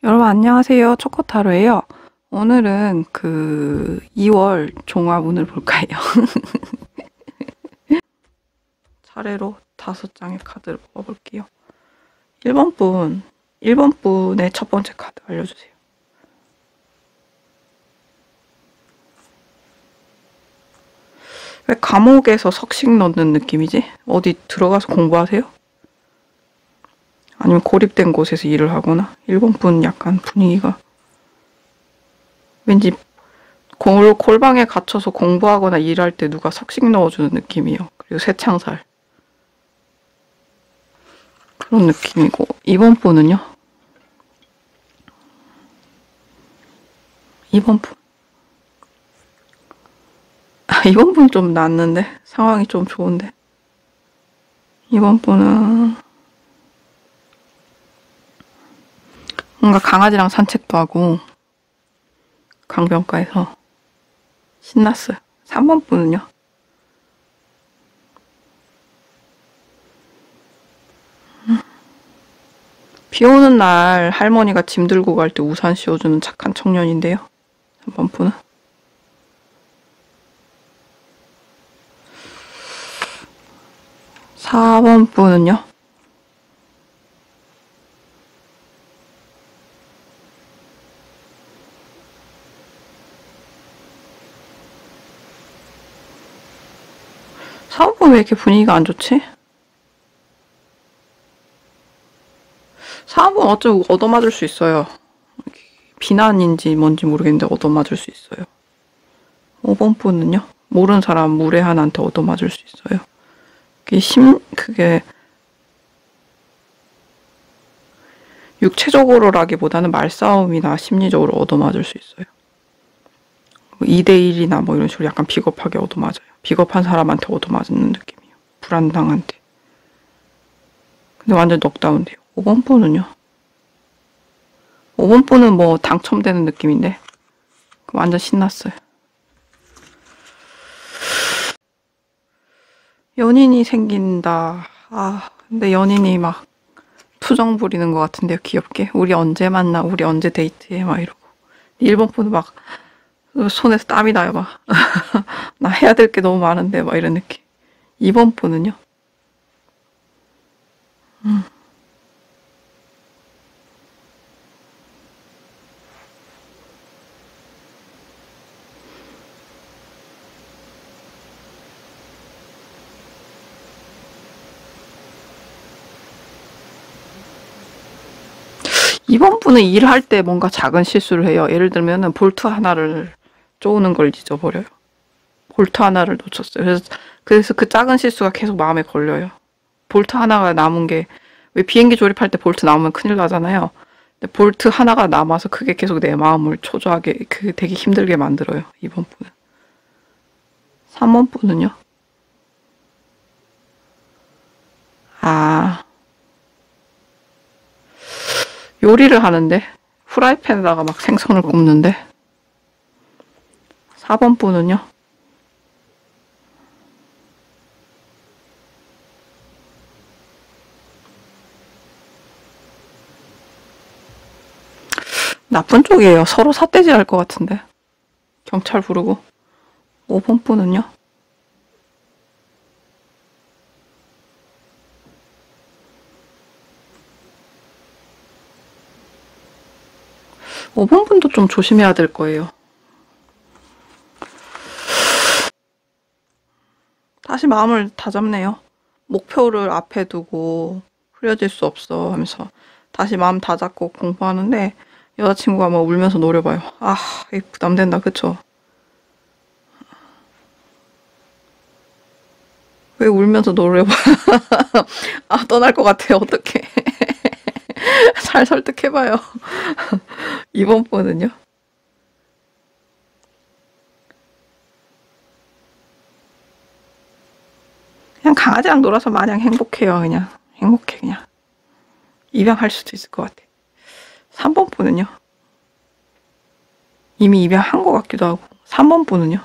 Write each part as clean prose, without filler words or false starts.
여러분 안녕하세요. 초코타로예요. 오늘은 2월 종합운을 볼까요? 차례로 5장의 카드를 뽑아볼게요. 1번 분의 첫 번째 카드 알려주세요. 왜 감옥에서 석식 넣는 느낌이지? 어디 들어가서 공부하세요? 아니면 고립된 곳에서 일을 하거나? 1번 분 약간 분위기가 왠지 골방에 갇혀서 공부하거나 일할 때 누가 석식 넣어주는 느낌이에요. 그리고 새창살 그런 느낌이고 2번 분은요? 2번 분 2번 분 좀 낫는데? 상황이 좀 좋은데 2번 분은 뭔가 강아지랑 산책도 하고 강변가에서 신났어요. 3번 분은요? 비 오는 날 할머니가 짐 들고 갈 때 우산 씌워주는 착한 청년인데요. 3번 분은? 4번 분은요? 사업은 왜 이렇게 분위기가 안 좋지? 사업은 어쩌고 얻어맞을 수 있어요. 비난인지 뭔지 모르겠는데 얻어맞을 수 있어요. 5번 분은요? 모르는 사람 무례한한테 얻어맞을 수 있어요. 그게 육체적으로라기보다는 말싸움이나 심리적으로 얻어맞을 수 있어요. 2대1이나 뭐 이런 식으로 약간 비겁하게 얻어맞아요. 비겁한 사람한테 얻어맞는 느낌이에요. 불안당한테. 근데 완전 넉다운돼요. 5번 분은요? 5번 분은 뭐 당첨되는 느낌인데 완전 신났어요. 연인이 생긴다. 근데 연인이 막 투정 부리는 것 같은데요. 귀엽게. 우리 언제 만나? 우리 언제 데이트해? 막 이러고. 1번 분은 막 손에서 땀이 나요. 막 나 해야 될 게 너무 많은데 막 이런 느낌. 2번 분은요? 2번 분은 일할 때 뭔가 작은 실수를 해요. 예를 들면은 볼트 하나를 쪼는 걸 잊어버려요. 볼트 하나를 놓쳤어요. 그래서 그 작은 실수가 계속 마음에 걸려요. 볼트 하나가 남은 게, 왜 비행기 조립할 때 볼트 남으면 큰일 나잖아요. 근데 볼트 하나가 남아서 그게 계속 내 마음을 초조하게, 되게 힘들게 만들어요. 2번 분은. 3번 분은요? 요리를 하는데 후라이팬에다가 막 생선을 굽는데 4번 분은요? 나쁜 쪽이에요. 서로 삿대질 할 것 같은데. 경찰 부르고. 5번 분은요? 5번 분도 좀 조심해야 될 거예요. 다시 마음을 다잡네요. 목표를 앞에 두고 흐려질 수 없어 하면서 다시 마음 다잡고 공부하는데 여자친구가 막 울면서 노려봐요. 이게 부담된다. 그쵸? 왜 울면서 노려봐? 떠날 것 같아요. 어떡해. 잘 설득해봐요. 2번 분은요? 그냥 강아지랑 놀아서 마냥 행복해요. 그냥 행복해. 그냥 입양할 수도 있을 것 같아. 3번 분은요? 이미 입양한 것 같기도 하고. 3번 분은요?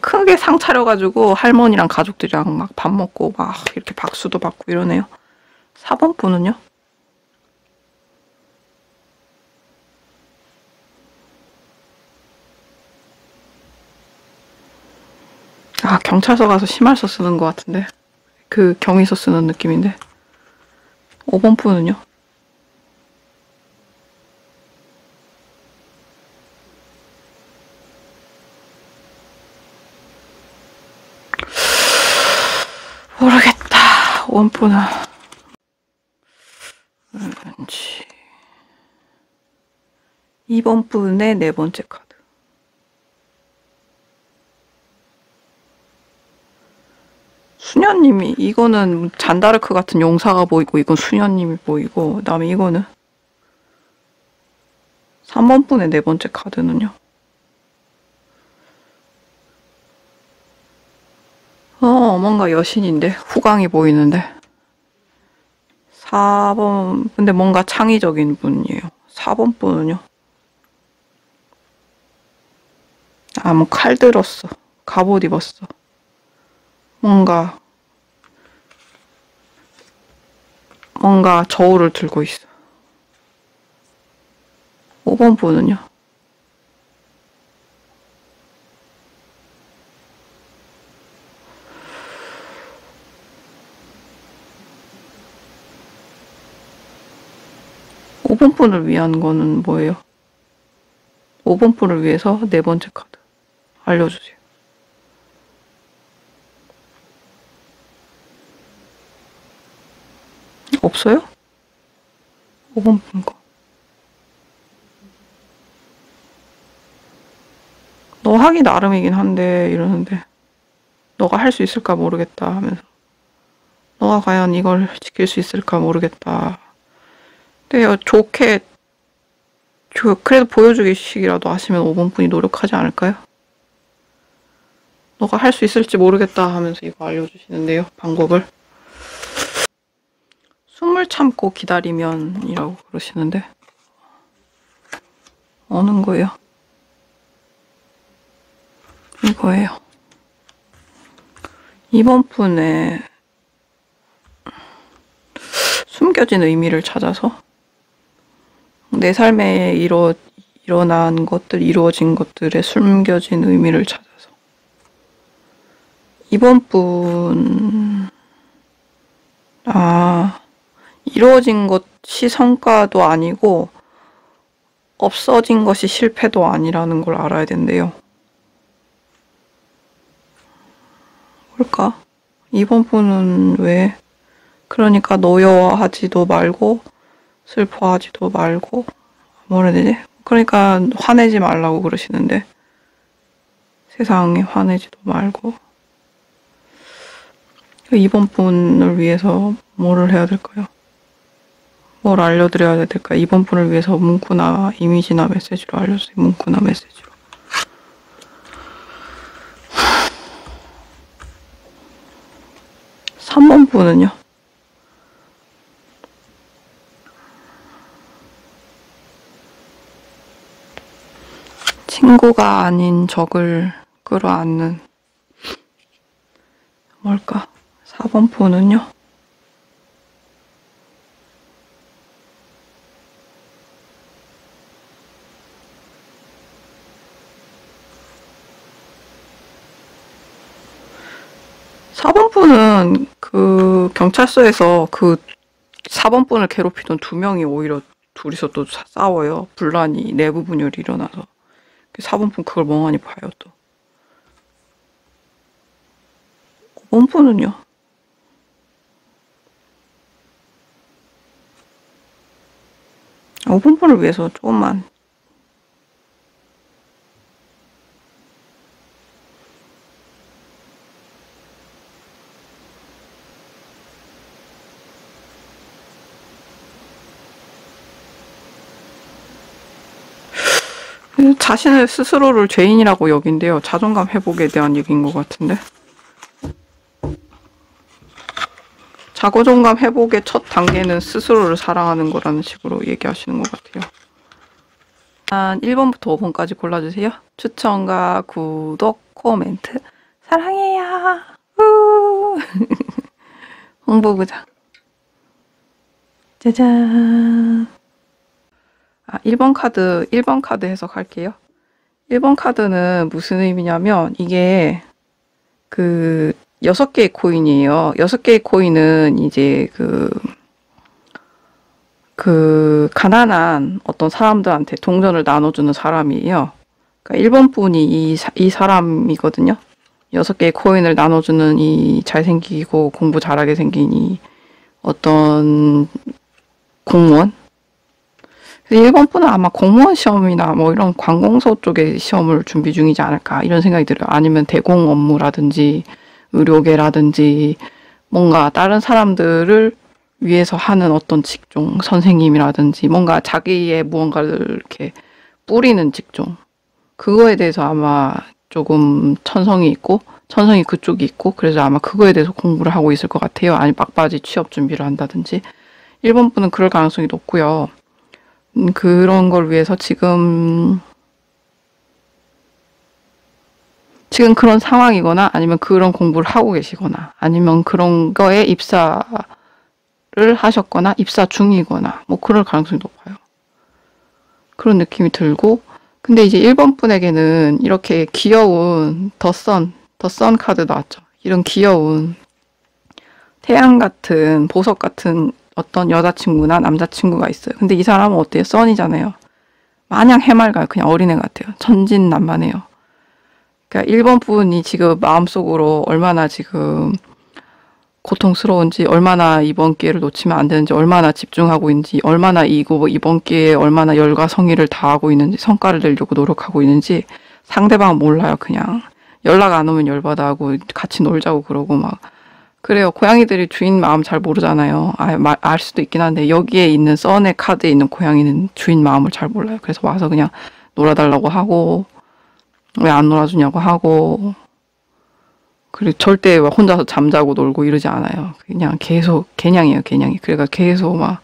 크게 상 차려가지고 할머니랑 가족들이랑 막 밥 먹고 막 이렇게 박수도 받고 이러네요. 4번 분은요? 아, 경찰서 가서 심할서 쓰는 것 같은데. 그 경위서 쓰는 느낌인데. 5번 분은요? 모르겠다. 5번 분은. 왠지. 2번 분의 네 번째 카드. 수녀님이, 이거는 잔다르크 같은 용사가 보이고, 이건 수녀님이 보이고, 그 다음에 이거는 3번 분의 네 번째 카드는요. 뭔가 여신인데, 후광이 보이는데. 4번, 근데 뭔가 창의적인 분이에요. 4번 분은요. 아, 뭐 칼 들었어. 갑옷 입었어. 뭔가 저울을 들고 있어. 5번 분은요. 오 번 분을 위한 거는 뭐예요? 5번 분을 위해서 네 번째 카드. 알려주세요. 없어요? 5번 분 거. 너 하기 나름이긴 한데 이러는데 너가 할 수 있을까 모르겠다 하면서 너가 과연 이걸 지킬 수 있을까 모르겠다. 근데 좋게 그래도 보여주기식이라도 하시면 5번 분이 노력하지 않을까요? 너가 할 수 있을지 모르겠다 하면서 이거 알려주시는데요. 방법을. 숨을 참고 기다리면 이라고 그러시는데 어느 거예요? 이거예요. 2번 분의 숨겨진 의미를 찾아서 내 삶에 일어난 것들, 이루어진 것들의 숨겨진 의미를 찾아서 2번 분 이루어진 것이 성과도 아니고 없어진 것이 실패도 아니라는 걸 알아야 된대요. 뭘까? 2번 분은 왜? 그러니까 노여워하지도 말고 슬퍼하지도 말고 뭐라 해야 되지? 그러니까 화내지 말라고 그러시는데 세상에 화내지도 말고 2번 분을 위해서 뭐를 해야 될까요? 뭘 알려드려야 될까요? 2번 분을 위해서 문구나 이미지나 메시지로 알려주세요. 문구나 메시지로. 삼 번 분은요? 친구가 아닌 적을 끌어안는 뭘까? 4번 분은요? (4번) 분은 그 경찰서에서 그 4번 분을 괴롭히던 2명이 오히려 둘이서 또 싸워요. 분란이 내부 분열이 일어나서 4번 분 그걸 멍하니 봐요. 또 5번 분은요? 5번 분을 위해서 조금만 자신을 스스로를 죄인이라고 여긴대요. 자존감 회복에 대한 얘기인 것 같은데. 자존감 회복의 첫 단계는 스스로를 사랑하는 거라는 식으로 얘기하시는 것 같아요. 1번부터 5번까지 골라주세요. 추천과 구독, 코멘트 사랑해요. 홍보부장. 짜잔. 1번 카드 해석할게요. 1번 카드는 무슨 의미냐면 이게 그 6개의 코인이에요. 6개의 코인은 이제 그 가난한 어떤 사람들한테 동전을 나눠주는 사람이에요. 그러니까 1번 분이 이 사람이거든요. 6개의 코인을 나눠주는 이 잘생기고 공부 잘하게 생긴 이 어떤 공무원. 1번 분은 아마 공무원 시험이나 뭐 이런 관공서 쪽에 시험을 준비 중이지 않을까 이런 생각이 들어요. 아니면 대공 업무라든지 의료계라든지 뭔가 다른 사람들을 위해서 하는 어떤 직종, 선생님이라든지 뭔가 자기의 무언가를 이렇게 뿌리는 직종. 그거에 대해서 아마 조금 천성이 그쪽이 있고 그래서 아마 그거에 대해서 공부를 하고 있을 것 같아요. 아니 막바지 취업 준비를 한다든지. 1번 분은 그럴 가능성이 높고요. 그런 걸 위해서 지금 그런 상황이거나 아니면 그런 공부를 하고 계시거나 아니면 그런 거에 입사를 하셨거나 입사 중이거나 뭐 그럴 가능성이 높아요. 그런 느낌이 들고 근데 이제 1번 분에게는 이렇게 귀여운 더선 카드 나왔죠. 이런 귀여운 태양 같은 보석 같은 어떤 여자친구나 남자친구가 있어요. 근데 이 사람은 어때요? 선이잖아요. 마냥 해맑아요. 그냥 어린애 같아요. 천진난만해요. 그러니까 1번 분이 지금 마음속으로 얼마나 지금 고통스러운지, 얼마나 이번 기회를 놓치면 안 되는지, 얼마나 집중하고 있는지, 얼마나 이번 기회에 얼마나 열과 성의를 다하고 있는지, 성과를 내려고 노력하고 있는지 상대방은 몰라요. 그냥 연락 안 오면 열받아 하고 같이 놀자고 그러고 막 그래요. 고양이들이 주인 마음 잘 모르잖아요. 알 수도 있긴 한데 여기에 있는 썬의 카드에 있는 고양이는 주인 마음을 잘 몰라요. 그래서 와서 그냥 놀아달라고 하고 왜 안 놀아주냐고 하고 그리고 절대 혼자서 잠자고 놀고 이러지 않아요. 그냥 계속 개냥이에요. 개냥이. 그러니까 계속 막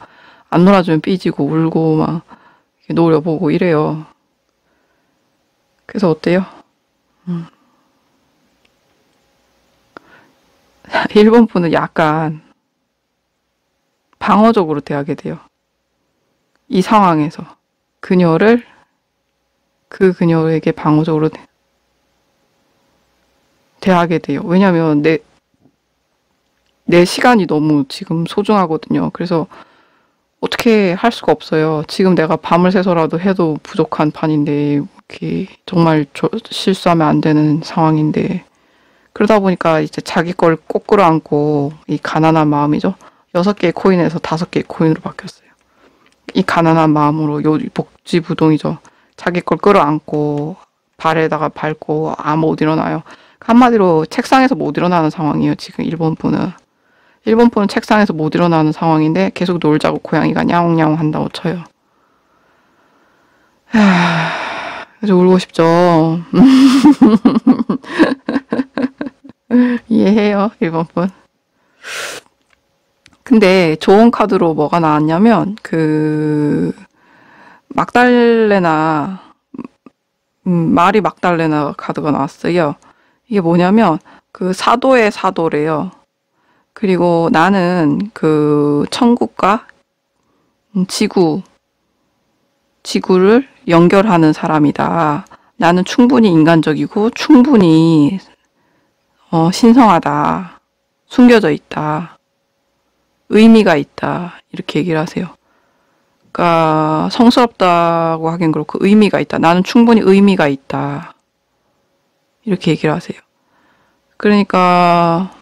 안 놀아주면 삐지고 울고 막 노려보고 이래요. 그래서 어때요? 1번 분은 약간 방어적으로 대하게 돼요. 이 상황에서 그녀에게 방어적으로 대하게 돼요. 왜냐면 내 시간이 너무 지금 소중하거든요. 그래서 어떻게 할 수가 없어요. 지금 내가 밤을 새서라도 해도 부족한 판인데 이렇게 정말 실수하면 안 되는 상황인데 그러다 보니까 이제 자기 걸 꼭 끌어안고 이 가난한 마음이죠. 6개의 코인에서 5개의 코인으로 바뀌었어요. 이 가난한 마음으로 복지부동이죠. 자기 걸 끌어안고 발에다가 밟고 못 일어나요. 한마디로 책상에서 못 일어나는 상황이에요. 지금 1번 분은. 1번 분은 책상에서 못 일어나는 상황인데 계속 놀자고 고양이가 냐옹냐옹 한다고 쳐요. 그래서 울고 싶죠. 이해해요, 1번 분. 근데 좋은 카드로 뭐가 나왔냐면 막달레나 마리 막달레나 카드가 나왔어요. 이게 뭐냐면 사도의 사도래요. 그리고 나는 천국과 지구를 연결하는 사람이다. 나는 충분히 인간적이고 충분히 신성하다. 숨겨져 있다. 의미가 있다. 이렇게 얘기를 하세요. 그러니까 성스럽다고 하긴 그렇고 의미가 있다. 나는 충분히 의미가 있다. 이렇게 얘기를 하세요. 그러니까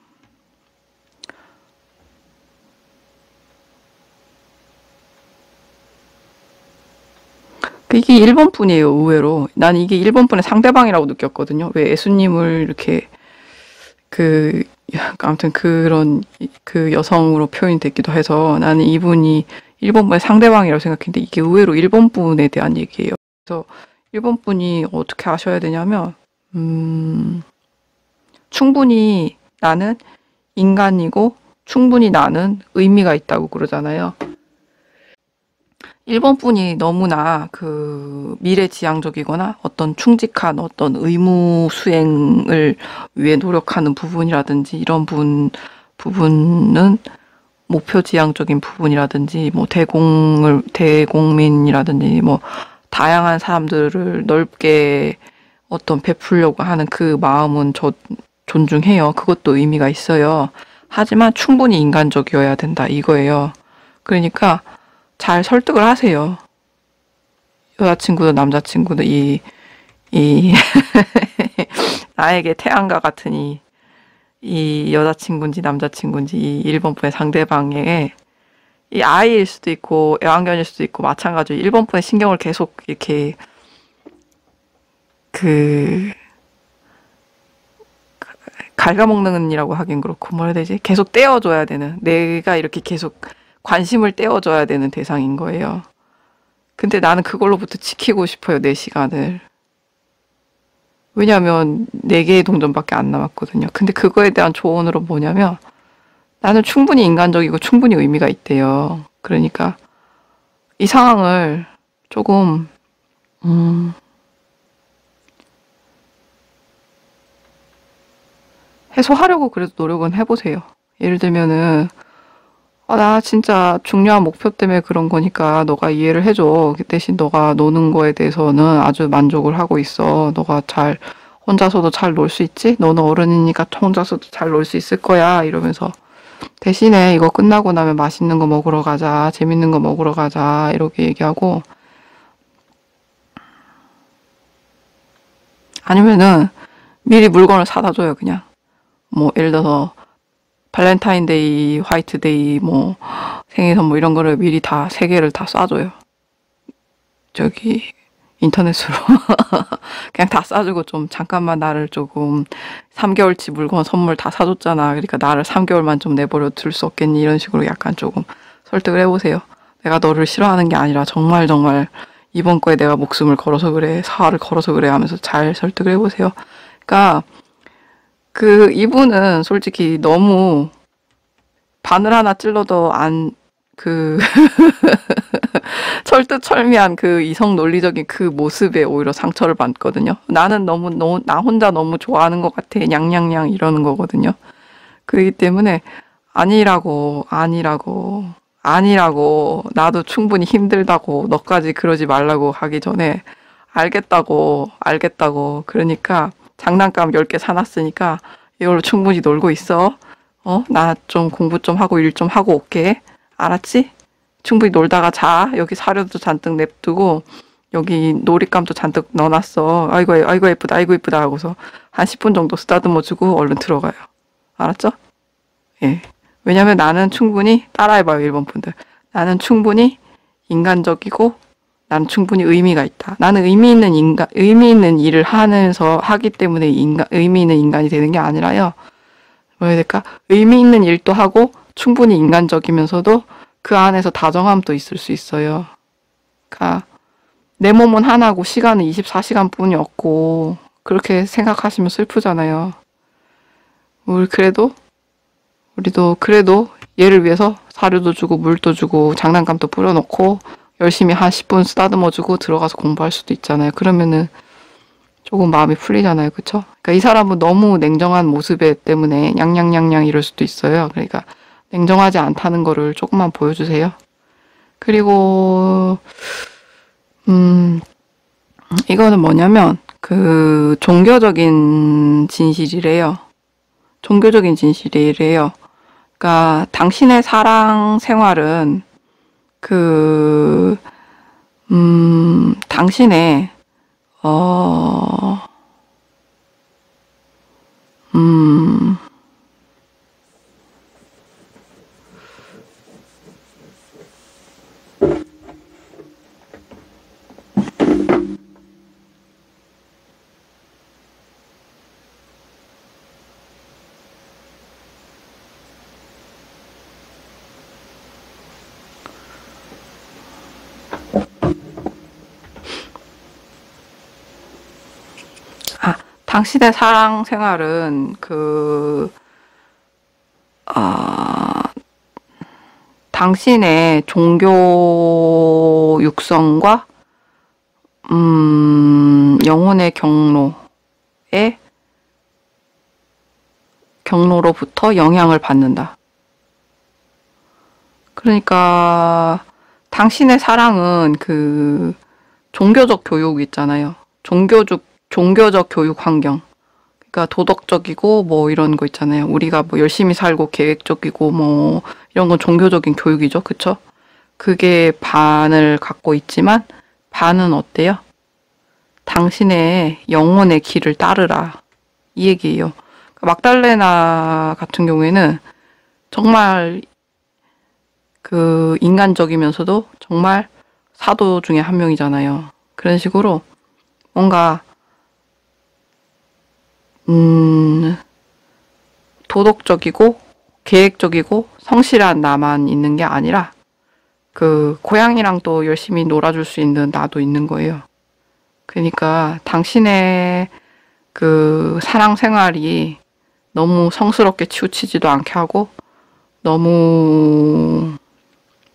이게 1번 분이에요. 의외로. 난 이게 1번 분의 상대방이라고 느꼈거든요. 왜 예수님을 이렇게 아무튼 그런 여성으로 표현됐기도 해서 나는 이분이 1번 분의 상대방이라고 생각했는데 이게 의외로 1번 분에 대한 얘기예요. 그래서 1번 분이 어떻게 하셔야 되냐면 충분히 나는 인간이고 충분히 나는 의미가 있다고 그러잖아요. 1번 분이 너무나 미래지향적이거나 어떤 충직한 어떤 의무 수행을 위해 노력하는 부분이라든지 이런 부분은 목표지향적인 부분이라든지 뭐 대국민이라든지 뭐 다양한 사람들을 넓게 어떤 베풀려고 하는 그 마음은 저 존중해요. 그것도 의미가 있어요. 하지만 충분히 인간적이어야 된다 이거예요. 그러니까 잘 설득을 하세요. 여자친구든 남자친구든 이 나에게 태양과 같은 이 여자친구인지 남자친구인지 이 1번 분의 상대방에게 이 아이일 수도 있고 애완견일 수도 있고 마찬가지로 1번 분의 신경을 계속 이렇게 갉아먹는이라고 하긴 그렇고 뭐라 해야 되지? 계속 떼어줘야 되는 내가 이렇게 계속 관심을 떼어줘야 되는 대상인 거예요. 근데 나는 그걸로부터 지키고 싶어요. 내 시간을. 왜냐하면 4개의 동전밖에 안 남았거든요. 근데 그거에 대한 조언으로 뭐냐면 나는 충분히 인간적이고 충분히 의미가 있대요. 그러니까 이 상황을 조금 해소하려고 그래도 노력은 해보세요. 예를 들면은 나 진짜 중요한 목표 때문에 그런 거니까 너가 이해를 해줘. 그 대신 너가 노는 거에 대해서는 아주 만족을 하고 있어. 너가 잘 혼자서도 잘 놀 수 있지? 너는 어른이니까 혼자서도 잘 놀 수 있을 거야. 이러면서 대신에 이거 끝나고 나면 맛있는 거 먹으러 가자. 재밌는 거 먹으러 가자. 이렇게 얘기하고 아니면은 미리 물건을 사다 줘요. 그냥 뭐 예를 들어서 발렌타인데이, 화이트데이, 뭐 생일 선물 이런 거를 미리 다 3개를 다 쏴줘요. 저기 인터넷으로 그냥 다 싸주고 좀 잠깐만 나를 조금 3개월치 물건 선물 다 사줬잖아. 그러니까 나를 3개월만 좀 내버려 둘 수 없겠니? 이런 식으로 약간 조금 설득을 해보세요. 내가 너를 싫어하는 게 아니라 정말 이번 거에 내가 목숨을 걸어서 그래, 사활을 걸어서 그래 하면서 잘 설득을 해보세요. 그러니까 이분은 솔직히 너무 바늘 하나 찔러도 철두철미한 이성 논리적인 모습에 오히려 상처를 받거든요. 나는 나 혼자 너무 좋아하는 것 같아. 냥냥냥 이러는 거거든요. 그렇기 때문에 아니라고. 나도 충분히 힘들다고. 너까지 그러지 말라고 하기 전에 알겠다고. 그러니까 장난감 10개 사놨으니까 이걸로 충분히 놀고 있어. 나 좀 공부 좀 하고 일 좀 하고 올게. 알았지? 충분히 놀다가 자. 여기 사료도 잔뜩 냅두고 여기 놀잇감도 잔뜩 넣어놨어. 아이고 예쁘다. 하고서 한 10분 정도 쓰다듬어주고 얼른 들어가요. 알았죠? 예. 왜냐면 나는 충분히 따라해봐요. 1번 분들. 나는 충분히 인간적이고 나는 충분히 의미가 있다. 나는 의미 있는 일을 하기 때문에 의미 있는 인간이 되는 게 아니라요. 뭐라 해야 될까? 의미 있는 일도 하고 충분히 인간적이면서도 그 안에서 다정함도 있을 수 있어요. 그러니까 내 몸은 하나고 시간은 24시간 뿐이 없고 그렇게 생각하시면 슬프잖아요. 우리도 그래도 얘를 위해서 사료도 주고 물도 주고 장난감도 뿌려놓고 열심히 한 10분 쓰다듬어주고 들어가서 공부할 수도 있잖아요. 그러면은 조금 마음이 풀리잖아요. 그쵸? 그러니까 이 사람은 너무 냉정한 모습에 때문에 냥냥냥냥 이럴 수도 있어요. 그러니까 냉정하지 않다는 거를 조금만 보여주세요. 그리고 이거는 뭐냐면 종교적인 진실이래요. 그러니까 당신의 사랑 생활은 당신의 당신의 사랑 생활은 당신의 종교 육성과 영혼의 경로로부터 영향을 받는다. 그러니까 당신의 사랑은 그 종교적 교육 있잖아요. 종교적 교육 환경. 그러니까 도덕적이고 뭐 이런 거 있잖아요. 우리가 뭐 열심히 살고 계획적이고 뭐 이런 건 종교적인 교육이죠. 그쵸? 그게 반을 갖고 있지만 반은 어때요? 당신의 영혼의 길을 따르라. 이 얘기예요. 막달레나 같은 경우에는 정말 그 인간적이면서도 정말 사도 중에 한 명이잖아요. 그런 식으로 뭔가 도덕적이고 계획적이고 성실한 나만 있는 게 아니라 그 고양이랑 또 열심히 놀아줄 수 있는 나도 있는 거예요. 그러니까 당신의 그 사랑 생활이 너무 성스럽게 치우치지도 않게 하고 너무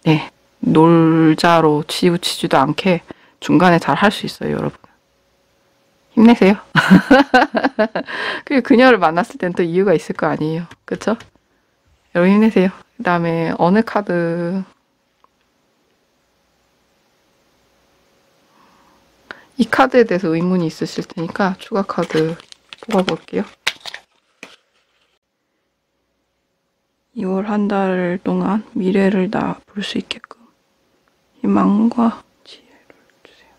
네, 놀자로 치우치지도 않게 중간에 잘 할 수 있어요, 여러분. 힘내세요. 그리고 그녀를 만났을 땐 또 이유가 있을 거 아니에요. 그쵸? 여러분 힘내세요. 그 다음에 어느 카드 이 카드에 대해서 의문이 있으실 테니까 추가 카드 뽑아볼게요. 2월 한 달 동안 미래를 다 볼 수 있게끔 희망과 지혜를 주세요.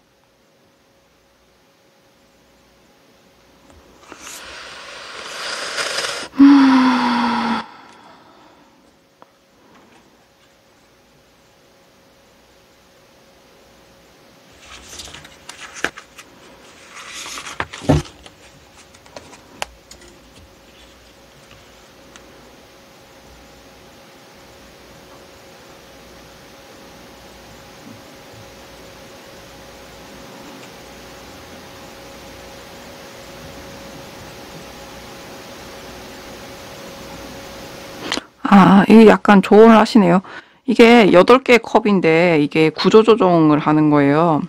아, 이게 약간 조언을 하시네요. 이게 8개의 컵인데 이게 구조 조정을 하는 거예요.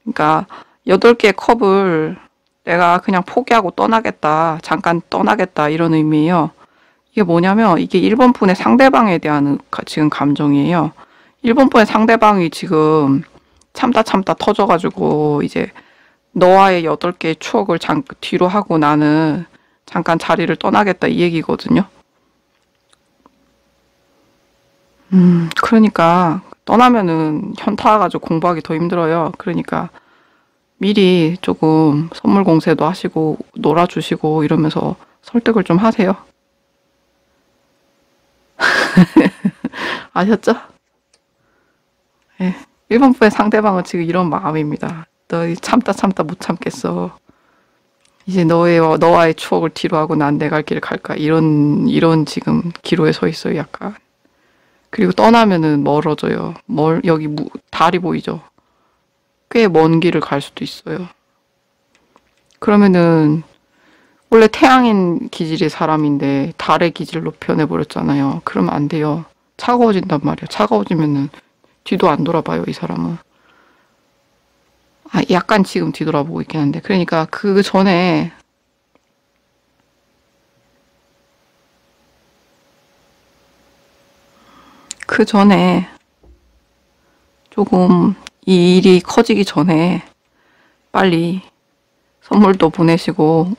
그러니까 8개의 컵을 내가 그냥 포기하고 떠나겠다. 잠깐 떠나겠다. 이런 의미예요. 이게 뭐냐면 이게 1번 분의 상대방에 대한 지금 감정이에요. 1번 분의 상대방이 지금 참다 터져가지고 이제 너와의 8개의 추억을 뒤로 하고 나는 잠깐 자리를 떠나겠다 이 얘기거든요. 그러니까 떠나면은 현타 와가지고 공부하기 더 힘들어요. 그러니까 미리 조금 선물 공세도 하시고 놀아주시고 이러면서 설득을 좀 하세요. 아셨죠? 예. 1번 분의 상대방은 지금 이런 마음입니다. 너 참다 못 참겠어. 이제 너와의 추억을 뒤로 하고 난 내 갈 길을 갈까? 이런 지금 기로에 서 있어요, 약간. 그리고 떠나면은 멀어져요. 여기 달이 보이죠? 꽤 먼 길을 갈 수도 있어요. 그러면은 원래 태양인 기질의 사람인데 달의 기질로 변해버렸잖아요. 그러면 안 돼요. 차가워진단 말이에요. 차가워지면은 뒤도 안 돌아봐요, 이 사람은. 아, 약간 지금 뒤돌아보고 있긴 한데. 그러니까 그 전에 조금 이 일이 커지기 전에 빨리 선물도 보내시고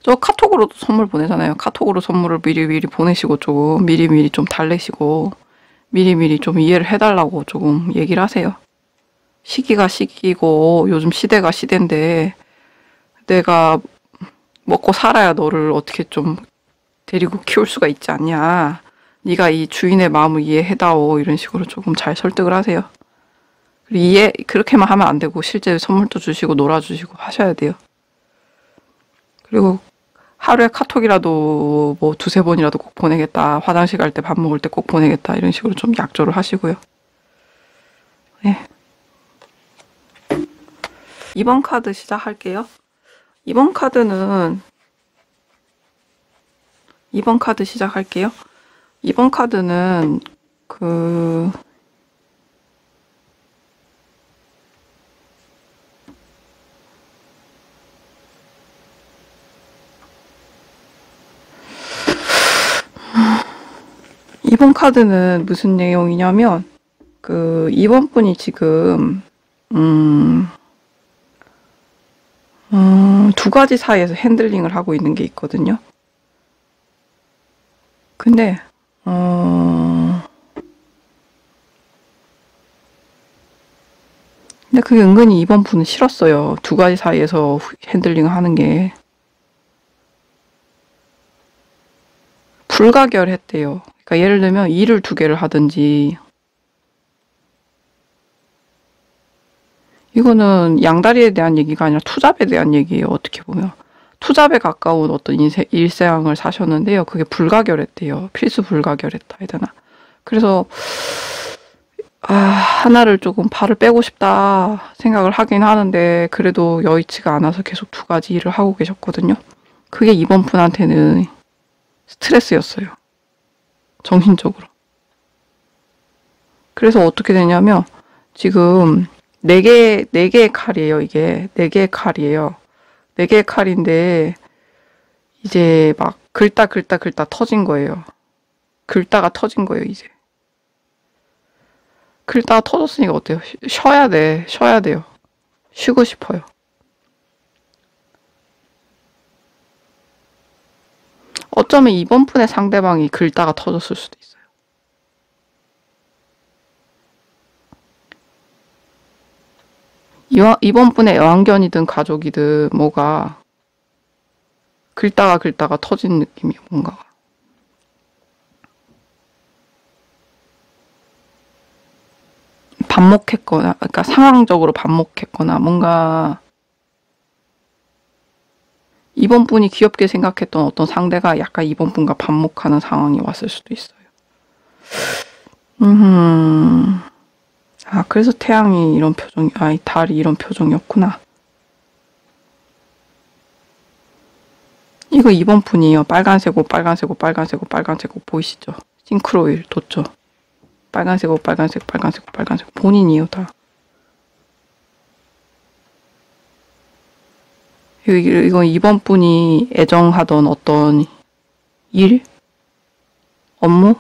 저 카톡으로도 선물 보내잖아요. 카톡으로 선물을 미리 보내시고 조금 미리 좀 달래시고 미리 좀 이해를 해달라고 조금 얘기를 하세요. 시기가 시기고 요즘 시대가 시대인데 내가 먹고 살아야 너를 어떻게 좀 데리고 키울 수가 있지 않냐. 네가 이 주인의 마음을 이해해다오. 이런 식으로 조금 잘 설득을 하세요. 그렇게만 하면 안 되고 실제 선물도 주시고 놀아주시고 하셔야 돼요. 그리고 하루에 카톡이라도 뭐 2-3번이라도 꼭 보내겠다. 화장실 갈 때 밥 먹을 때 꼭 보내겠다. 이런 식으로 좀 약조를 하시고요. 네. 2번 카드 시작할게요. 2번 카드 시작할게요. 2번 카드는 이번 카드는 무슨 내용이냐면, 이번 분이 지금, 두 가지 사이에서 핸들링을 하고 있는 게 있거든요. 근데, 근데 그게 은근히 이번 분은 싫었어요. 두 가지 사이에서 핸들링을 하는 게. 불가결했대요. 그러니까 예를 들면 일을 두 개를 하든지, 이거는 양다리에 대한 얘기가 아니라 투잡에 대한 얘기예요. 어떻게 보면. 투잡에 가까운 어떤 일상을 사셨는데요. 그게 불가결했대요. 필수 불가결했다 해야 되나. 그래서 하나를 조금 발을 빼고 싶다 생각을 하긴 하는데 그래도 여의치가 않아서 계속 두 가지 일을 하고 계셨거든요. 그게 이번 분한테는 스트레스였어요. 정신적으로. 그래서 어떻게 되냐면 지금 네 개의 칼이에요. 이게 네 개의 칼이에요. 네 개의 칼인데 이제 막 긁다 터진 거예요. 긁다가 터진 거예요. 이제 긁다가 터졌으니까 어때요? 쉬어야 돼요. 쉬고 싶어요. 어쩌면 이번 분의 상대방이 긁다가 터졌을 수도 있어요. 이번 분의 애완견이든 가족이든 뭐가 긁다가 터진 느낌이에요. 뭔가가. 반목했거나, 그러니까 상황적으로 반목했거나 뭔가 이번 분이 귀엽게 생각했던 어떤 상대가 약간 이번 분과 반목하는 상황이 왔을 수도 있어요. 그래서 태양이 이런 표정이, 달이 이런 표정이었구나. 이거 이번 분이에요. 빨간색 옷 보이시죠? 싱크로일 뒀죠? 빨간색 옷 본인이에요, 다. 이건 이번 분이 애정하던 어떤 일? 업무?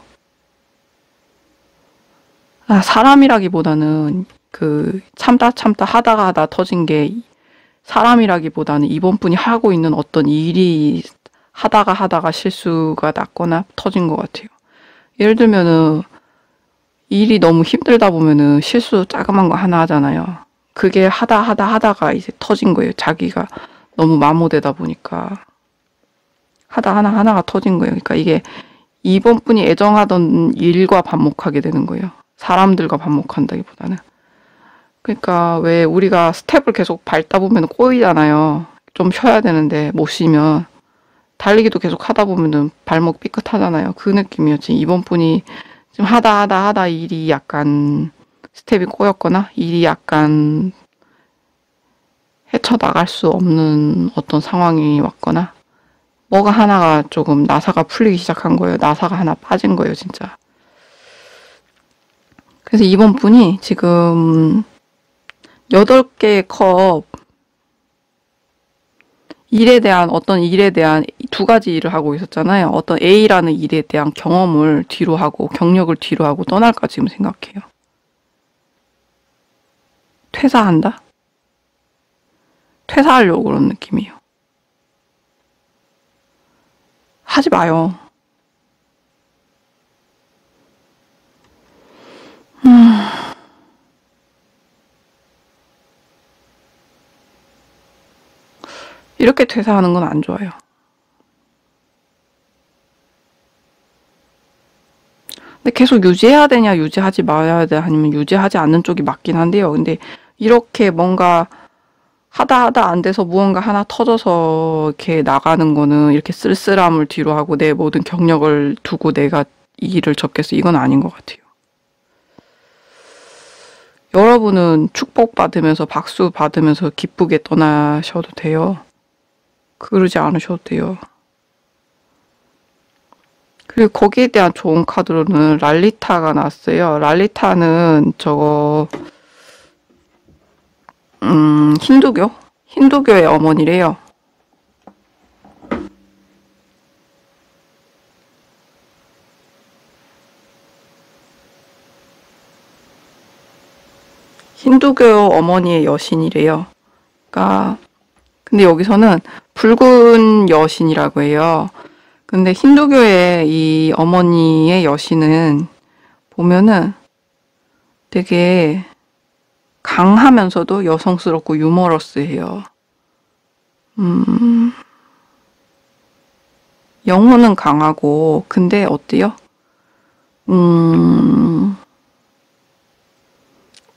사람이라기보다는 참다 하다가 터진 게 사람이라기보다는 이번 분이 하고 있는 어떤 일이 하다가 실수가 났거나 터진 것 같아요. 예를 들면은 일이 너무 힘들다 보면은 실수 자그만 거 하나 하잖아요. 그게 하다가 이제 터진 거예요. 자기가 너무 마모되다 보니까 하나가 터진 거예요. 그러니까 이게 이번 분이 애정하던 일과 반목하게 되는 거예요. 사람들과 반목한다기보다는. 그러니까 왜 우리가 스텝을 계속 밟다 보면 꼬이잖아요. 좀 쉬어야 되는데 못 쉬면 달리기도 계속 하다 보면은 발목 삐끗하잖아요. 그 느낌이었지. 이번 분이 지금 하다 일이 약간 스텝이 꼬였거나 일이 약간 헤쳐나갈 수 없는 어떤 상황이 왔거나 뭐가 하나가 조금 나사가 풀리기 시작한 거예요. 나사가 하나 빠진 거예요, 진짜. 그래서 이번 분이 지금 8개의 컵 어떤 일에 대한 두 가지 일을 하고 있었잖아요. 어떤 A라는 일에 대한 경험을 뒤로 하고 경력을 뒤로 하고 떠날까 지금 생각해요. 퇴사한다? 퇴사하려고 그런 느낌이에요. 하지 마요. 이렇게 퇴사하는 건 안 좋아요. 근데 계속 유지해야 되냐, 유지하지 말아야 돼, 아니면 유지하지 않는 쪽이 맞긴 한데요. 근데 이렇게 뭔가 하다 안 돼서 무언가 하나 터져서 이렇게 나가는 거는 이렇게 쓸쓸함을 뒤로 하고 내 모든 경력을 두고 내가 이 일을 접겠어. 이건 아닌 것 같아요. 여러분은 축복받으면서 박수 받으면서 기쁘게 떠나셔도 돼요. 그러지 않으셔도 돼요. 그리고 거기에 대한 좋은 카드로는 랄리타가 나왔어요. 랄리타는 힌두교의 어머니래요. 힌두교 어머니의 여신이래요. 그러니까 근데 여기서는 붉은 여신이라고 해요. 근데 힌두교의 이 어머니의 여신은 보면은 되게 강하면서도 여성스럽고 유머러스해요. 영혼은 강하고 근데 어때요?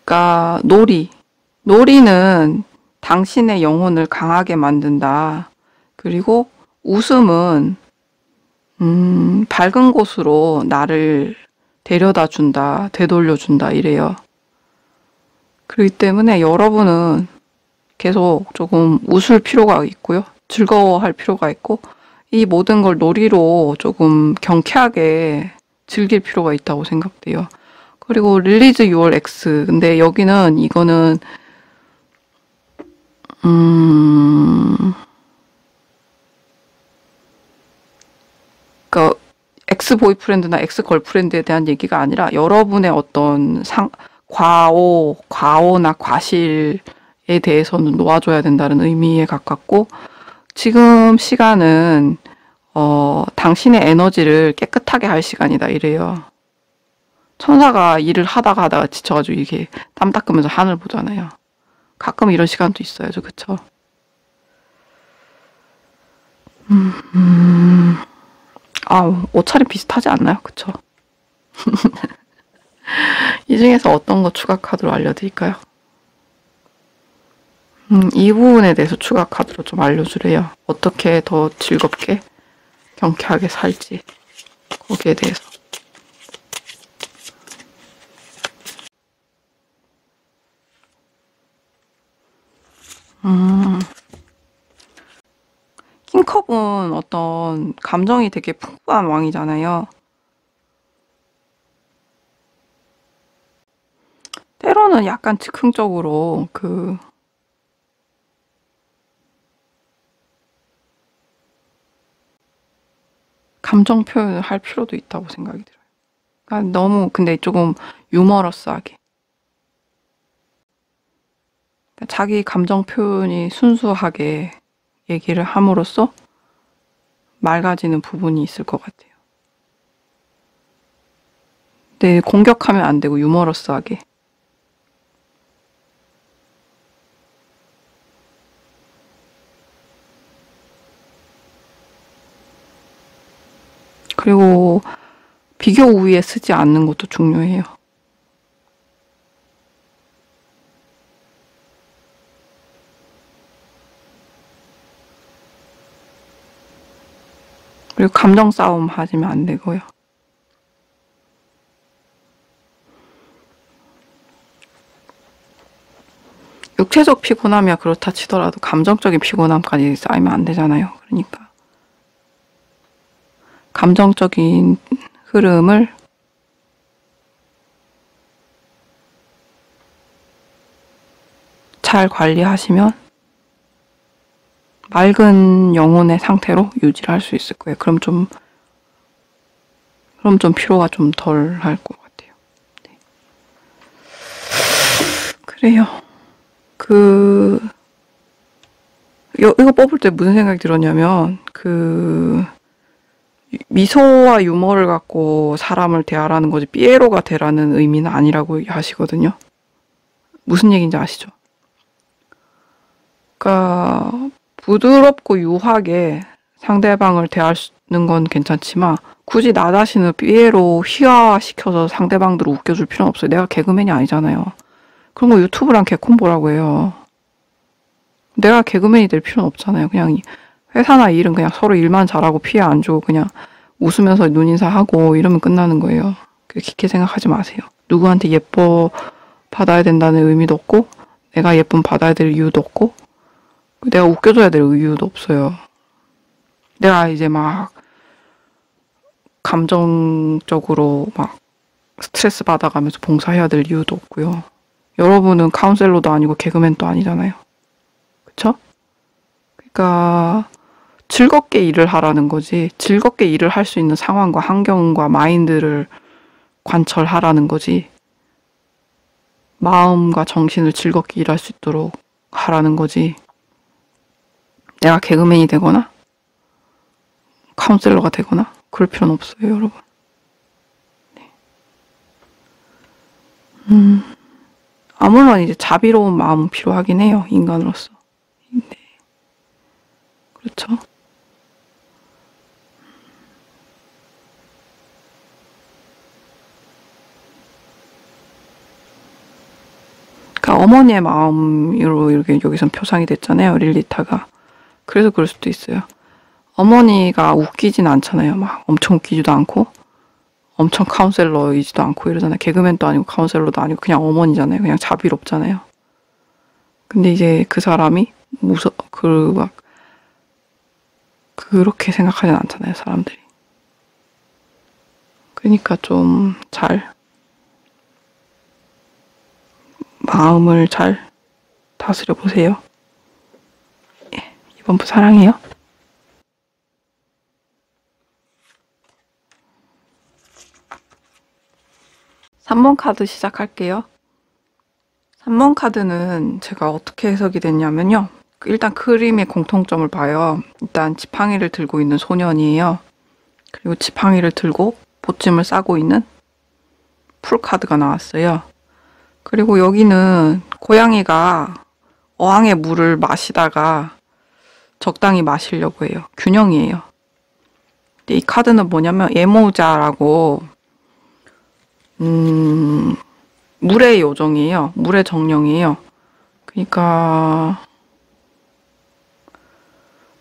그러니까 놀이는 당신의 영혼을 강하게 만든다. 그리고 웃음은 밝은 곳으로 나를 데려다 준다, 되돌려 준다 이래요. 그렇기 때문에 여러분은 계속 조금 웃을 필요가 있고요. 즐거워할 필요가 있고 이 모든 걸 놀이로 조금 경쾌하게 즐길 필요가 있다고 생각돼요. 그리고 릴리즈 6월 X. 근데 여기는 이거는 그러니까 엑스 보이프렌드나 엑스 걸프렌드에 대한 얘기가 아니라 여러분의 어떤 과오나 과실에 대해서는 놓아줘야 된다는 의미에 가깝고 지금 시간은 당신의 에너지를 깨끗하게 할 시간이다 이래요. 천사가 일을 하다가 지쳐가지고 이게 땀 닦으면서 하늘 보잖아요. 가끔 이런 시간도 있어야죠. 그쵸? 옷차림 비슷하지 않나요? 그쵸? 이 중에서 어떤 거 추가 카드로 알려드릴까요? 이 부분에 대해서 추가 카드로 좀 알려주래요. 어떻게 더 즐겁게 경쾌하게 살지 거기에 대해서. 킹컵은 어떤 감정이 되게 풍부한 왕이잖아요. 때로는 약간 즉흥적으로 감정 표현을 할 필요도 있다고 생각이 들어요. 그러니까 너무 근데 조금 유머러스하게. 자기 감정 표현이 순수하게 얘기를 함으로써 맑아지는 부분이 있을 것 같아요. 근데 공격하면 안 되고 유머러스하게. 그리고 비교 우위에 쓰지 않는 것도 중요해요. 그리고 감정 싸움 하시면 안 되고요. 육체적 피곤함이야 그렇다 치더라도 감정적인 피곤함까지 쌓이면 안 되잖아요. 그러니까 감정적인 흐름을 잘 관리하시면 맑은 영혼의 상태로 유지를 할 수 있을 거예요. 그럼 좀 피로가 좀 덜 할 것 같아요. 네. 그래요. 이거 뽑을 때 무슨 생각이 들었냐면, 미소와 유머를 갖고 사람을 대하라는 거지, 삐에로가 되라는 의미는 아니라고 하시거든요. 무슨 얘기인지 아시죠? 그러니까, 부드럽고 유하게 상대방을 대하는 건 괜찮지만 굳이 나 자신을 삐에로 희화시켜서 상대방들을 웃겨줄 필요는 없어요. 내가 개그맨이 아니잖아요. 그런 거 유튜브랑 개콘보라고 해요. 내가 개그맨이 될 필요는 없잖아요. 그냥 회사나 일은 그냥 서로 일만 잘하고 피해 안 주고 그냥 웃으면서 눈인사하고 이러면 끝나는 거예요. 깊게 생각하지 마세요. 누구한테 예뻐 받아야 된다는 의미도 없고 내가 예쁨 받아야 될 이유도 없고 내가 웃겨줘야 될 이유도 없어요. 내가 이제 막 감정적으로 막 스트레스 받아가면서 봉사해야 될 이유도 없고요. 여러분은 카운셀러도 아니고 개그맨도 아니잖아요. 그쵸? 그러니까 즐겁게 일을 하라는 거지, 즐겁게 일을 할 수 있는 상황과 환경과 마인드를 관철하라는 거지, 마음과 정신을 즐겁게 일할 수 있도록 하라는 거지. 내가 개그맨이 되거나 카운셀러가 되거나 그럴 필요는 없어요, 여러분. 네. 물론 이제 자비로운 마음은 필요하긴 해요, 인간으로서. 네. 그렇죠. 그러니까 어머니의 마음으로 이렇게 여기선 표상이 됐잖아요, 릴리타가. 그래서 그럴 수도 있어요. 어머니가 웃기진 않잖아요. 막 엄청 웃기지도 않고 엄청 카운셀러이지도 않고 이러잖아요. 개그맨도 아니고 카운셀러도 아니고 그냥 어머니잖아요. 그냥 자비롭잖아요. 근데 이제 그 사람이 그렇게 생각하진 않잖아요, 사람들이. 그러니까 좀 마음을 잘 다스려 보세요. 예, 이번 부 사랑해요. 3번 카드 시작할게요. 3번 카드는 제가 어떻게 해석이 됐냐면요. 일단 그림의 공통점을 봐요. 일단 지팡이를 들고 있는 소년이에요. 그리고 지팡이를 들고 보찜을 싸고 있는 풀카드가 나왔어요. 그리고 여기는 고양이가 어항의 물을 마시다가 적당히 마시려고 해요. 균형이에요. 근데 이 카드는 뭐냐면 예모자라고 물의 요정이에요. 물의 정령이에요. 그러니까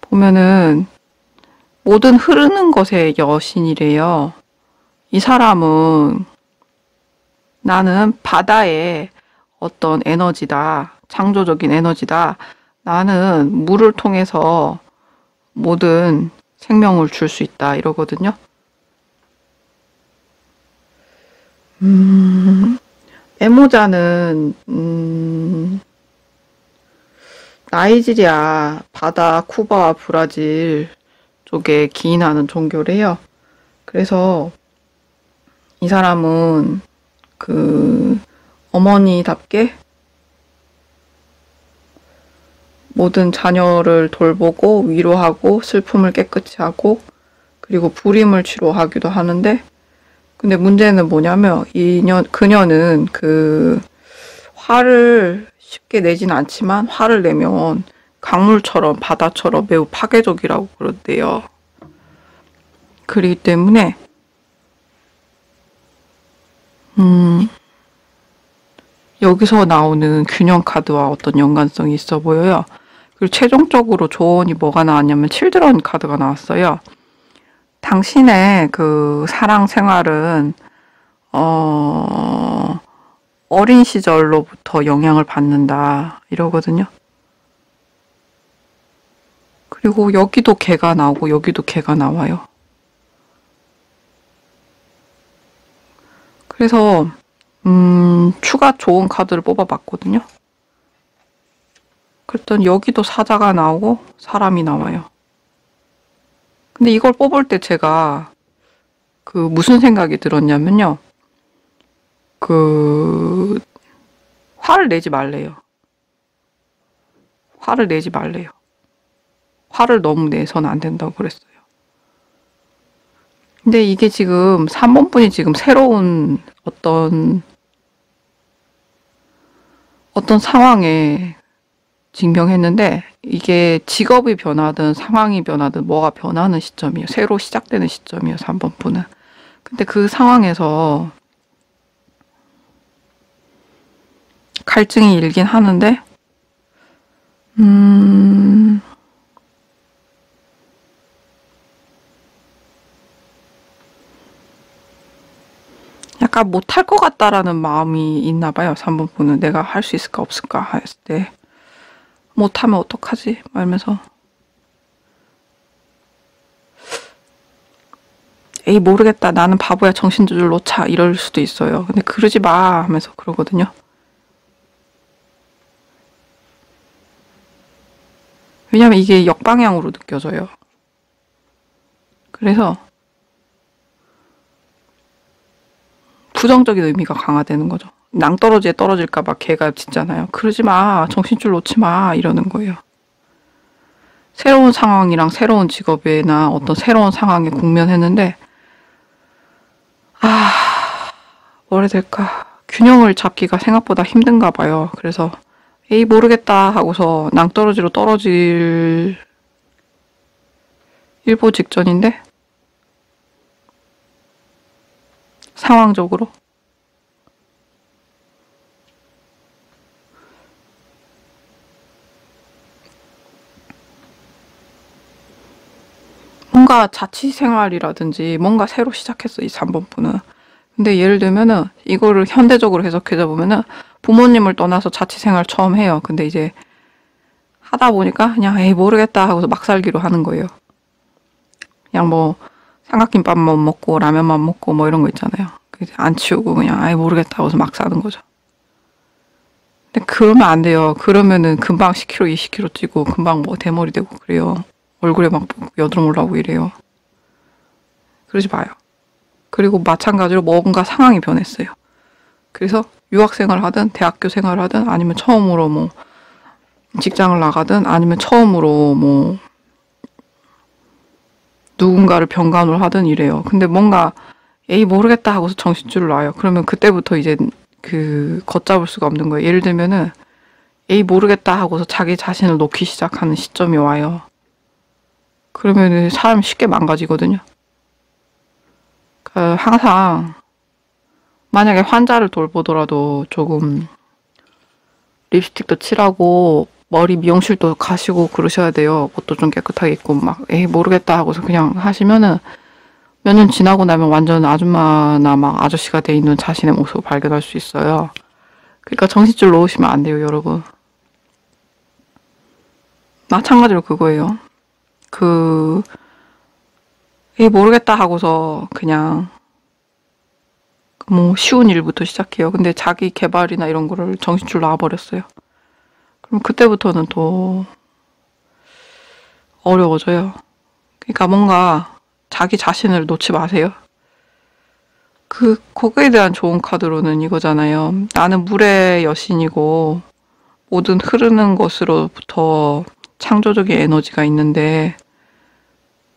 보면은 모든 흐르는 것의 여신이래요. 이 사람은 나는 바다의 어떤 에너지다. 창조적인 에너지다. 나는 물을 통해서 모든 생명을 줄 수 있다. 이러거든요. 에모자는 나이지리아, 바다, 쿠바와 브라질 쪽에 기인하는 종교래요. 그래서 이 사람은 어머니답게 모든 자녀를 돌보고 위로하고 슬픔을 깨끗이 하고 그리고 불임을 치료하기도 하는데, 근데 문제는 뭐냐면 그녀는 화를 쉽게 내진 않지만 화를 내면 강물처럼 바다처럼 매우 파괴적이라고 그러대요. 그렇기 때문에 여기서 나오는 균형 카드와 어떤 연관성이 있어 보여요. 그리고 최종적으로 조언이 뭐가 나왔냐면 칠드런 카드가 나왔어요. 당신의 사랑 생활은 어린 시절로부터 영향을 받는다 이러거든요. 그리고 여기도 개가 나오고 여기도 개가 나와요. 그래서 추가 좋은 카드를 뽑아봤거든요. 그랬더니 여기도 사자가 나오고 사람이 나와요. 근데 이걸 뽑을 때 제가 무슨 생각이 들었냐면요. 화를 내지 말래요. 화를 내지 말래요. 화를 너무 내서는 안 된다고 그랬어요. 근데 이게 지금 3번 분이 지금 새로운 어떤 상황에 직면했는데 이게 직업이 변하든 상황이 변하든 뭐가 변하는 시점이에요. 새로 시작되는 시점이에요. 3번 분은. 근데 그 상황에서 갈증이 일긴 하는데 약간 못할 것 같다라는 마음이 있나 봐요. 3번 분은 내가 할 수 있을까 없을까 했을 때 못하면 어떡하지? 말면서 에이 모르겠다. 나는 바보야. 정신 조절 놓자. 이럴 수도 있어요. 근데 그러지 마 하면서 그러거든요. 왜냐면 이게 역방향으로 느껴져요. 그래서 부정적인 의미가 강화되는 거죠. 낭떠러지에 떨어질까봐 걔가 짖잖아요. 그러지 마, 정신줄 놓지 마, 이러는 거예요. 새로운 상황이랑 새로운 직업이나 어떤 새로운 상황에 국면했는데, 뭐라 해야 될까, 균형을 잡기가 생각보다 힘든가 봐요. 그래서 에이 모르겠다 하고서 낭떠러지로 떨어질 일보 직전인데, 상황적으로 뭔가 자취생활이라든지 뭔가 새로 시작했어, 이 3번 분은. 근데 예를 들면은 이거를 현대적으로 해석해서 보면은 부모님을 떠나서 자취생활 처음 해요. 근데 이제 하다 보니까 그냥 에이 모르겠다 하고서 막 살기로 하는 거예요. 그냥 뭐 삼각김밥만 먹고 라면만 먹고 뭐 이런 거 있잖아요. 안 치우고 그냥 아예 모르겠다 하고서 막 사는 거죠. 근데 그러면 안 돼요. 그러면은 금방 10kg, 20kg 찌고 금방 뭐 대머리 되고 그래요. 얼굴에 막 여드름 올라오고 이래요. 그러지 마요. 그리고 마찬가지로 뭔가 상황이 변했어요. 그래서 유학생을 하든 대학교 생활을 하든 아니면 처음으로 뭐 직장을 나가든 아니면 처음으로 뭐 누군가를 병간호를 하든 이래요. 근데 뭔가 에이 모르겠다 하고서 정신줄을 놔요. 그러면 그때부터 이제 걷잡을 수가 없는 거예요. 예를 들면은 에이 모르겠다 하고서 자기 자신을 놓기 시작하는 시점이 와요. 그러면 사람이 쉽게 망가지거든요. 항상 만약에 환자를 돌보더라도 조금 립스틱도 칠하고 머리 미용실도 가시고 그러셔야 돼요. 옷도 좀 깨끗하게 입고 막 에이 모르겠다 하고서 그냥 하시면은 몇 년 지나고 나면 완전 아줌마나 막 아저씨가 돼 있는 자신의 모습을 발견할 수 있어요. 그러니까 정신줄 놓으시면 안 돼요, 여러분. 마찬가지로 그거예요. 에이 모르겠다 하고서 그냥 뭐 쉬운 일부터 시작해요. 근데 자기 개발이나 이런 거를 정신줄 놔버렸어요. 그럼 그때부터는 또 어려워져요. 그러니까 뭔가 자기 자신을 놓지 마세요. 거기에 대한 좋은 카드로는 이거잖아요. 나는 물의 여신이고 모든 흐르는 것으로부터 창조적인 에너지가 있는데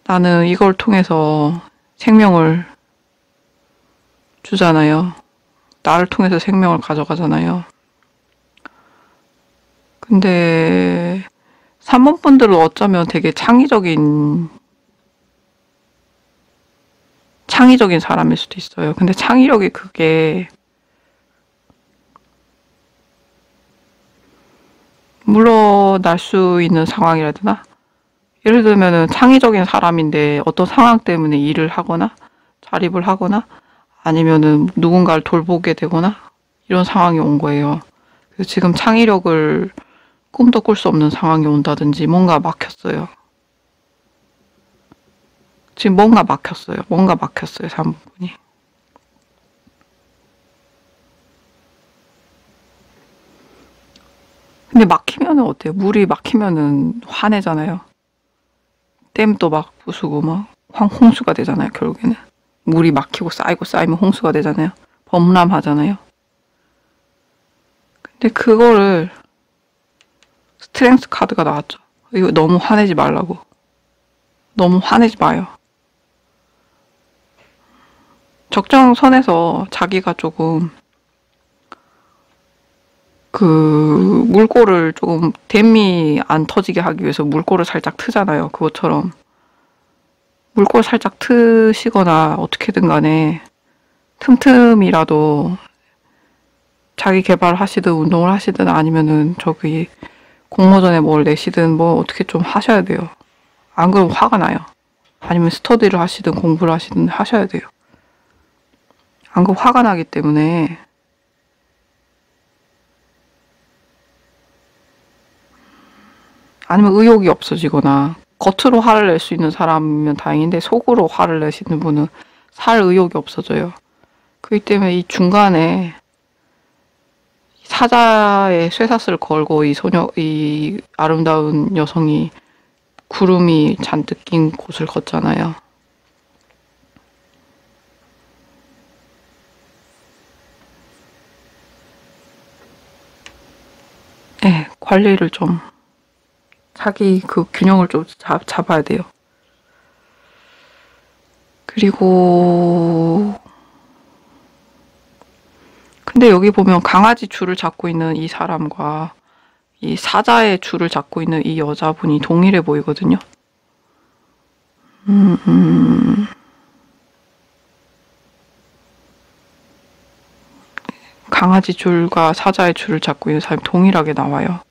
나는 이걸 통해서 생명을 주잖아요. 나를 통해서 생명을 가져가잖아요. 근데 3번 분들은 어쩌면 되게 창의적인 사람일 수도 있어요. 근데 창의력이 그게 물러날 수 있는 상황이라 해야 되나? 예를 들면은 창의적인 사람인데 어떤 상황 때문에 일을 하거나 자립을 하거나 아니면은 누군가를 돌보게 되거나 이런 상황이 온 거예요. 그래서 지금 창의력을 꿈도 꿀 수 없는 상황이 온다든지 뭔가 막혔어요. 지금 뭔가 막혔어요. 3분이. 근데 막히면은 어때요? 물이 막히면은 화내잖아요. 댐도 막 부수고 막 홍수가 되잖아요, 결국에는. 물이 막히고 쌓이면 홍수가 되잖아요. 범람하잖아요. 근데 그거를 스트렝스 카드가 나왔죠. 이거 너무 화내지 말라고. 너무 화내지 마요. 적정선에서 자기가 조금 물꼬를 조금 댐이 안 터지게 하기 위해서 물꼬를 살짝 트잖아요. 그것처럼 물꼬를 살짝 트시거나 어떻게든 간에 틈틈이라도 자기 개발하시든 운동을 하시든 아니면은 저기 공모전에 뭘 내시든 뭐 어떻게 좀 하셔야 돼요. 안 그러면 화가 나요. 아니면 스터디를 하시든 공부를 하시든 하셔야 돼요. 안 그러면 화가 나기 때문에 아니면 의욕이 없어지거나 겉으로 화를 낼 수 있는 사람이면 다행인데 속으로 화를 내시는 분은 살 의욕이 없어져요. 그렇기 때문에 이 중간에 사자의 쇠사슬을 걸고 이 아름다운 여성이 구름이 잔뜩 낀 곳을 걷잖아요. 관리를 좀 자기 그 균형을 좀 잡아야 돼요. 그리고 근데 여기 보면 강아지 줄을 잡고 있는 이 사람과 이 사자의 줄을 잡고 있는 이 여자분이 동일해 보이거든요. 강아지 줄과 사자의 줄을 잡고 있는 사람이 동일하게 나와요.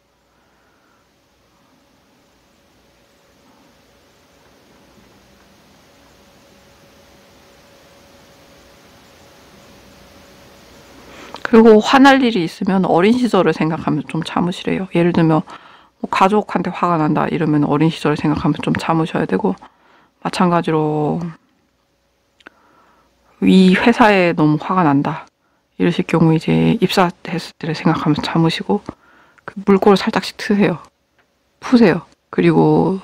그리고 화날 일이 있으면 어린 시절을 생각하면 좀 참으시래요. 예를 들면 뭐 가족한테 화가 난다 이러면 어린 시절을 생각하면 좀 참으셔야 되고, 마찬가지로 이 회사에 너무 화가 난다 이러실 경우 이제 입사했을 때를 생각하면서 참으시고, 그 물꼬를 살짝씩 푸세요. 그리고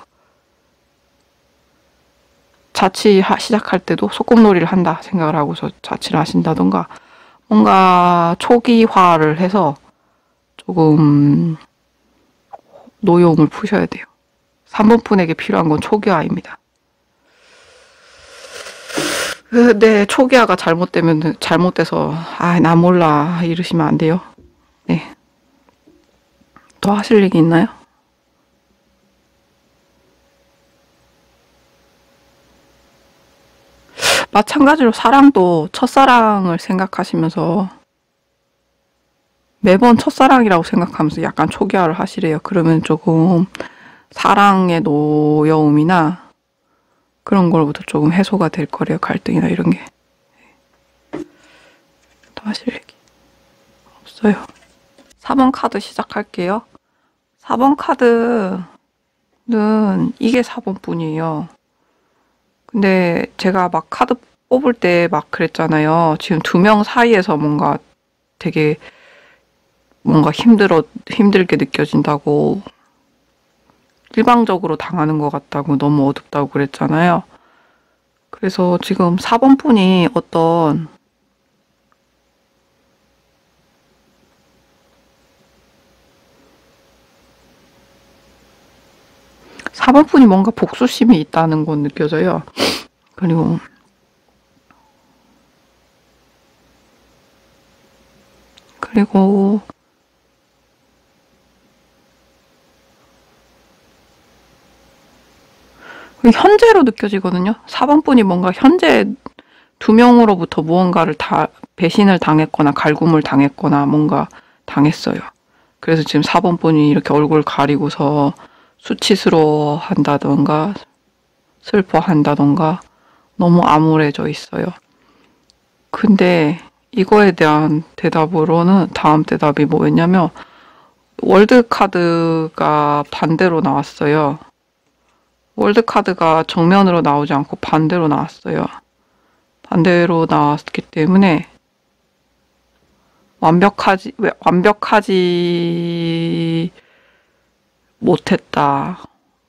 자취 시작할 때도 소꿉놀이를 한다 생각을 하고서 자취를 하신다던가, 뭔가 초기화를 해서 조금 노여움을 푸셔야 돼요. 3번 분에게 필요한 건 초기화입니다. 네, 초기화가 잘못돼서 나 몰라 이러시면 안 돼요. 네. 더 하실 얘기 있나요? 마찬가지로 사랑도 첫사랑을 생각하시면서 매번 첫사랑이라고 생각하면서 약간 초기화를 하시래요. 그러면 조금 사랑의 노여움이나 그런 걸부터 조금 해소가 될 거래요. 갈등이나 이런 게. 더 하실 얘기 없어요. 4번 카드 시작할게요. 4번 카드는 이게 4번 뿐이에요. 근데 제가 막 카드 뽑을 때 막 그랬잖아요. 지금 2명 사이에서 뭔가 되게 뭔가 힘들게 느껴진다고, 일방적으로 당하는 것 같다고, 너무 어둡다고 그랬잖아요. 그래서 지금 4번 분이 어떤 4번 분이 뭔가 복수심이 있다는 건 느껴져요. 그리고 현재로 느껴지거든요. 4번 분이 뭔가 현재 2명으로부터 무언가를 배신을 당했거나 갈굼을 당했거나 뭔가 당했어요. 그래서 지금 4번 분이 이렇게 얼굴 가리고서 수치스러워 한다던가 슬퍼한다던가 너무 암울해져 있어요. 근데 이거에 대한 대답으로는 다음 대답이 뭐였냐면, 월드 카드가 반대로 나왔어요. 월드 카드가 정면으로 나오지 않고 반대로 나왔어요. 반대로 나왔기 때문에 완벽하지 못했다.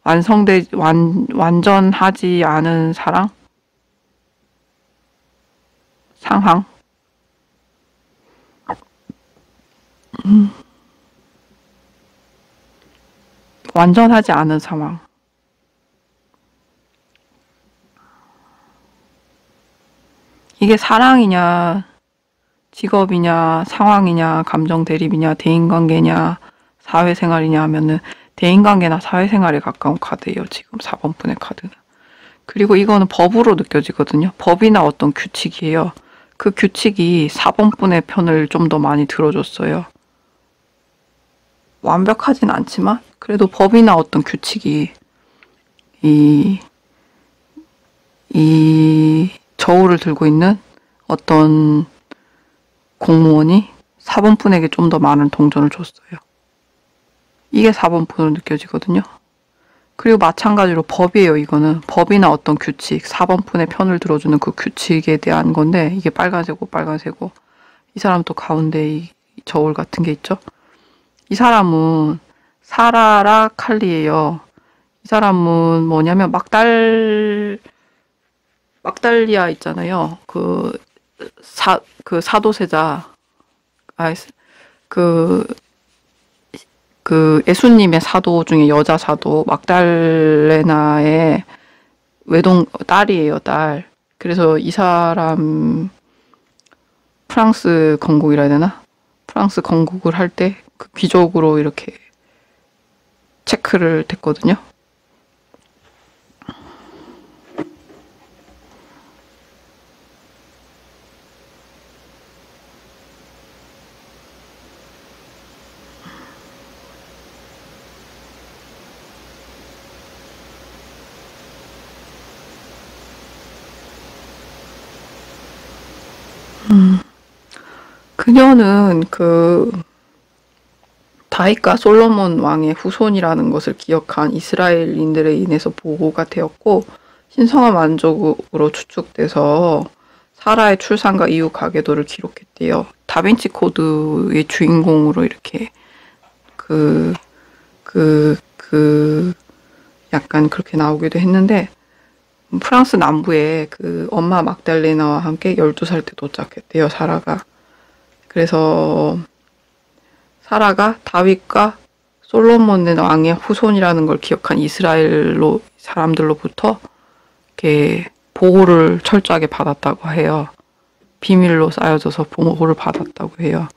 완전하지 않은 상황. 완전하지 않은 상황. 이게 사랑이냐, 직업이냐, 상황이냐, 감정 대립이냐, 대인관계냐, 사회생활이냐 하면은 대인관계나 사회생활에 가까운 카드예요. 지금 4번 분의 카드는. 그리고 이거는 법으로 느껴지거든요. 법이나 어떤 규칙이에요. 그 규칙이 4번 분의 편을 좀 더 많이 들어줬어요. 완벽하진 않지만 그래도 법이나 어떤 규칙이 이 저울을 들고 있는 어떤 공무원이 4번 분에게 좀 더 많은 동전을 줬어요. 이게 4번 분으로 느껴지거든요. 그리고 마찬가지로 법이에요. 이거는 법이나 어떤 규칙, 4번 분의 편을 들어주는 그 규칙에 대한 건데, 이게 빨간색이고 이 사람 또 가운데 이 저울 같은 게 있죠. 이 사람은 사라라 칼리예요. 이 사람은 뭐냐면 막달리아 있잖아요. 그 사도세자, 그 그 예수님의 사도 중에 여자 사도 막달레나의 외동 딸이에요, 딸. 그래서 이 사람 프랑스 건국이라 해야 되나? 프랑스 건국을 할 때 그 귀족으로 이렇게 체크를 됐거든요. 그녀는 그 다윗과 솔로몬 왕의 후손이라는 것을 기억한 이스라엘인들에 인해서 보호가 되었고 신성한 만족으로 추측돼서 사라의 출산과 이후 가계도를 기록했대요. 다빈치 코드의 주인공으로 이렇게 약간 그렇게 나오기도 했는데 프랑스 남부에 그 엄마 막달레나와 함께 12살 때 도착했대요, 사라가. 그래서 사라가 다윗과 솔로몬 왕의 후손이라는 걸 기억한 이스라엘로 사람들로부터 이렇게 보호를 철저하게 받았다고 해요. 비밀로 쌓여져서 보호를 받았다고 해요.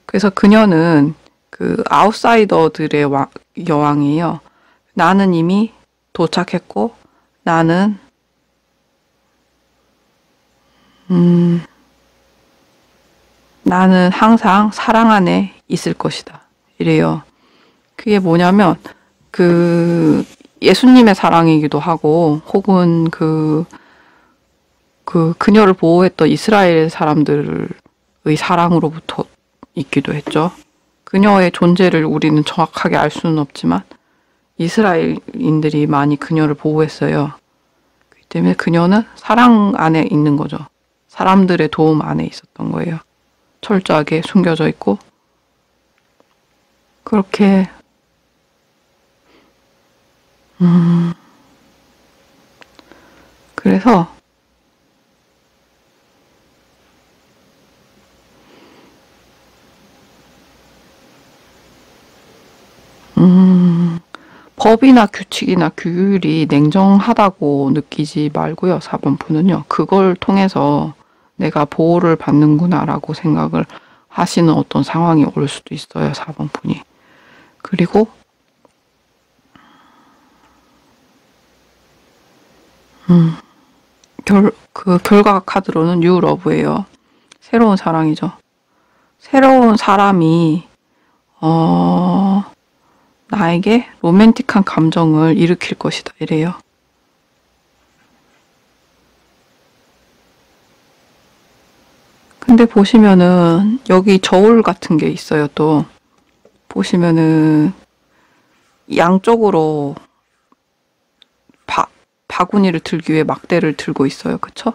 그래서 그녀는 그 아웃사이더들의 여왕이에요. 나는 이미 도착했고 나는 나는 항상 사랑 안에 있을 것이다. 이래요. 그게 뭐냐면 그 예수님의 사랑이기도 하고 혹은 그녀를 보호했던 이스라엘 사람들의 사랑으로부터 있기도 했죠. 그녀의 존재를 우리는 정확하게 알 수는 없지만 이스라엘인들이 많이 그녀를 보호했어요. 그렇기 때문에 그녀는 사랑 안에 있는 거죠. 사람들의 도움 안에 있었던 거예요. 철저하게 숨겨져 있고 그렇게 그래서 법이나 규칙이나 규율이 냉정하다고 느끼지 말고요. 4번분은요. 그걸 통해서 내가 보호를 받는구나라고 생각을 하시는 어떤 상황이 올 수도 있어요. 4번분이. 그리고 결과 카드로는 뉴 러브예요. 새로운 사랑이죠. 새로운 사람이 나에게 로맨틱한 감정을 일으킬 것이다. 이래요. 근데 보시면은 여기 저울 같은 게 있어요. 또 보시면은 양쪽으로 바구니를 들기 위해 막대를 들고 있어요. 그쵸?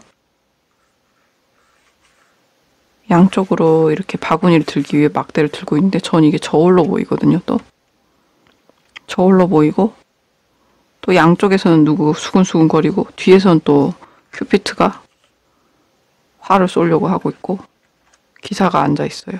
양쪽으로 이렇게 바구니를 들기 위해 막대를 들고 있는데 전 이게 저울로 보이거든요. 또 저울로 보이고 또 양쪽에서는 누구 수근수근거리고 뒤에서는 또 큐피트가 화를 쏘려고 하고 있고 기사가 앉아 있어요.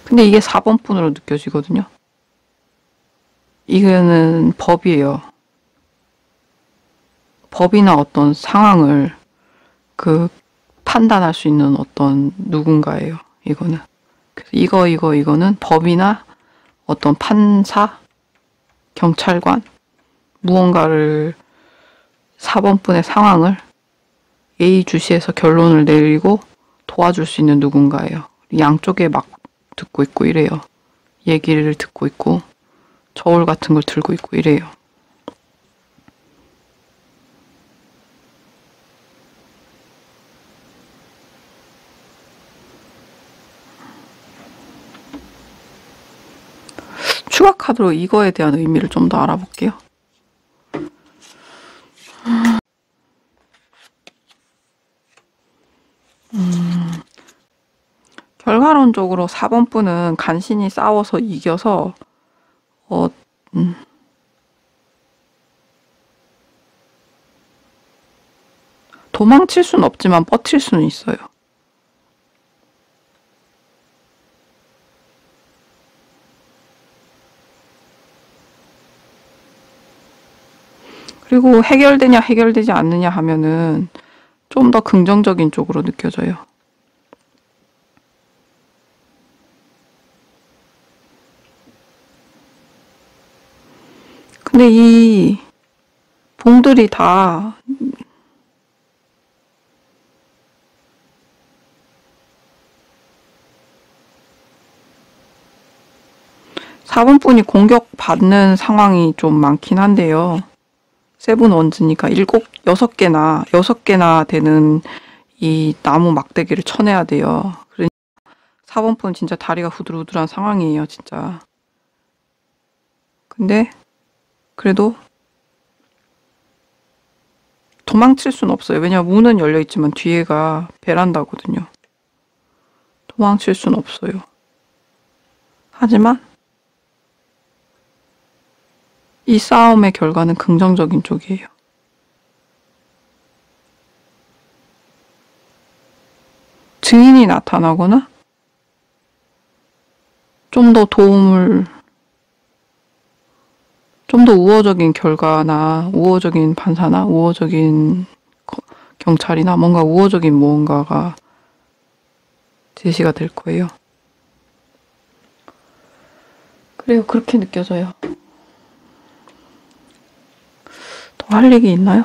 근데 이게 4번분으로 느껴지거든요. 이거는 법이에요. 법이나 어떤 상황을 판단할 수 있는 어떤 누군가예요. 이거는. 그래서 이거는 법이나 어떤 판사, 경찰관, 무언가를 4번분의 상황을 예의주시해서 결론을 내리고 도와줄 수 있는 누군가예요. 양쪽에 막 듣고 있고 이래요. 얘기를 듣고 있고 저울 같은 걸 들고 있고 이래요. 추가 카드로 이거에 대한 의미를 좀 더 알아볼게요. 결과론적으로 4번분은 간신히 싸워서 이겨서 도망칠 수는 없지만 뻗칠 수는 있어요. 그리고 해결되냐 해결되지 않느냐 하면은 좀 더 긍정적인 쪽으로 느껴져요. 근데 이 봉들이 다 4번 분이 공격받는 상황이 좀 많긴 한데요. 세븐 원즈니까 6개나 되는 이 나무 막대기를 쳐내야 돼요. 그러니까 4번 분 진짜 다리가 후들후들한 상황이에요, 진짜. 근데 그래도 도망칠 순 없어요. 왜냐면 문은 열려있지만 뒤에가 베란다거든요. 도망칠 순 없어요. 하지만 이 싸움의 결과는 긍정적인 쪽이에요. 증인이 나타나거나 좀 더 우호적인 결과나 우호적인 판사나 우호적인 경찰이나 뭔가 우호적인 무언가가 제시가 될 거예요. 그래요. 그렇게 느껴져요. 더 할 얘기 있나요?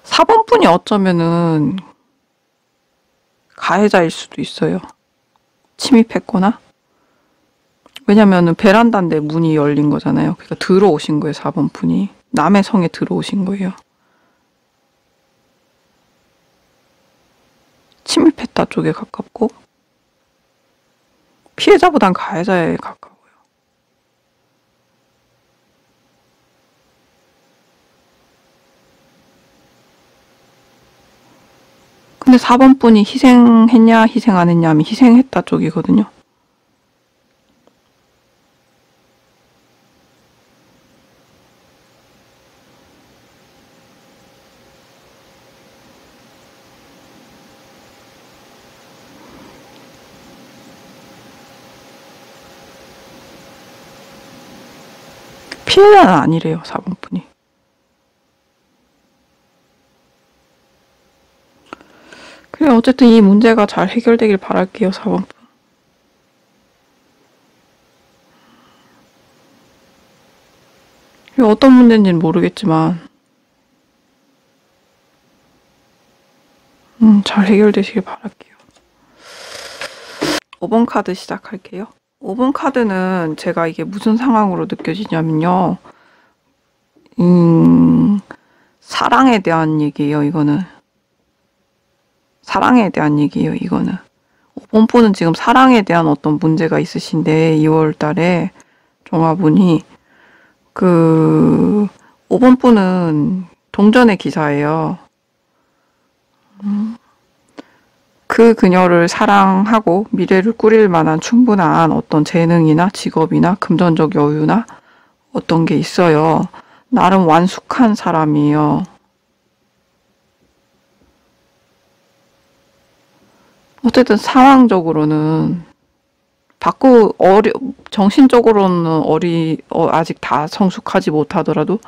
사번분이 어쩌면은 가해자일 수도 있어요. 침입했거나. 왜냐면은 베란다인데 문이 열린 거잖아요. 그러니까 들어오신 거예요, 4번분이. 남의 성에 들어오신 거예요. 침입했다 쪽에 가깝고 피해자보단 가해자에 가까워요. 근데 4번분이 희생했냐 희생 안 했냐 하면 희생했다 쪽이거든요. 피해자는 아니래요, 4번분이. 그래, 어쨌든 이 문제가 잘 해결되길 바랄게요, 4번분. 어떤 문제인지는 모르겠지만 잘 해결되시길 바랄게요. 5번 카드 시작할게요. 5번 카드는 제가 이게 무슨 상황으로 느껴지냐면요. 사랑에 대한 얘기예요, 이거는. 사랑에 대한 얘기예요, 이거는. 5번 분은 지금 사랑에 대한 어떤 문제가 있으신데 2월 달에 종합운이 5번 분은 동전의 기사예요. 그 그녀를 사랑하고 미래를 꾸릴 만한 충분한 어떤 재능이나 직업이나 금전적 여유나 어떤 게 있어요. 나름 완숙한 사람이에요. 어쨌든 상황적으로는 정신적으로는 아직 다 성숙하지 못하더라도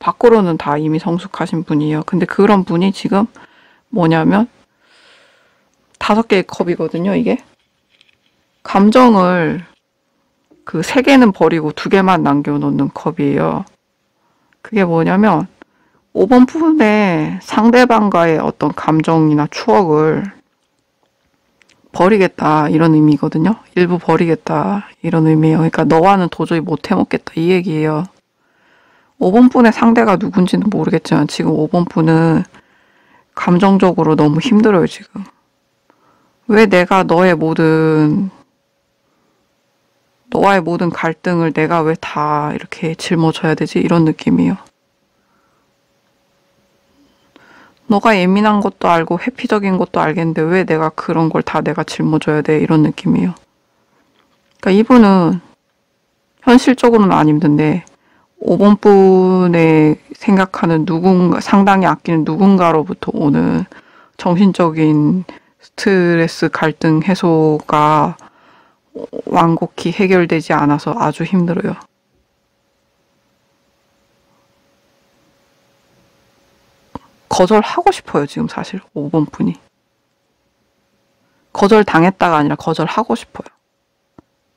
밖으로는 다 이미 성숙하신 분이에요. 근데 그런 분이 지금 뭐냐면 5개의 컵이거든요, 이게. 감정을 3개는 버리고 2개만 남겨놓는 컵이에요. 그게 뭐냐면 5번 분의 상대방과의 어떤 감정이나 추억을 버리겠다 이런 의미거든요. 일부 버리겠다 이런 의미예요. 그러니까 너와는 도저히 못 해먹겠다 이 얘기예요. 5번 분의 상대가 누군지는 모르겠지만 지금 5번 분은 감정적으로 너무 힘들어요, 지금. 왜 내가 너와의 모든 갈등을 내가 왜 다 이렇게 짊어져야 되지? 이런 느낌이에요. 너가 예민한 것도 알고 회피적인 것도 알겠는데 왜 내가 그런 걸 다 내가 짊어져야 돼? 이런 느낌이에요. 그러니까 이분은 현실적으로는 안 힘든데 5번 분의 생각하는 상당히 아끼는 누군가로부터 오는 정신적인 스트레스 갈등 해소가 완곡히 해결되지 않아서 아주 힘들어요. 거절하고 싶어요, 지금 사실 5번 분이. 거절당했다가 아니라 거절하고 싶어요.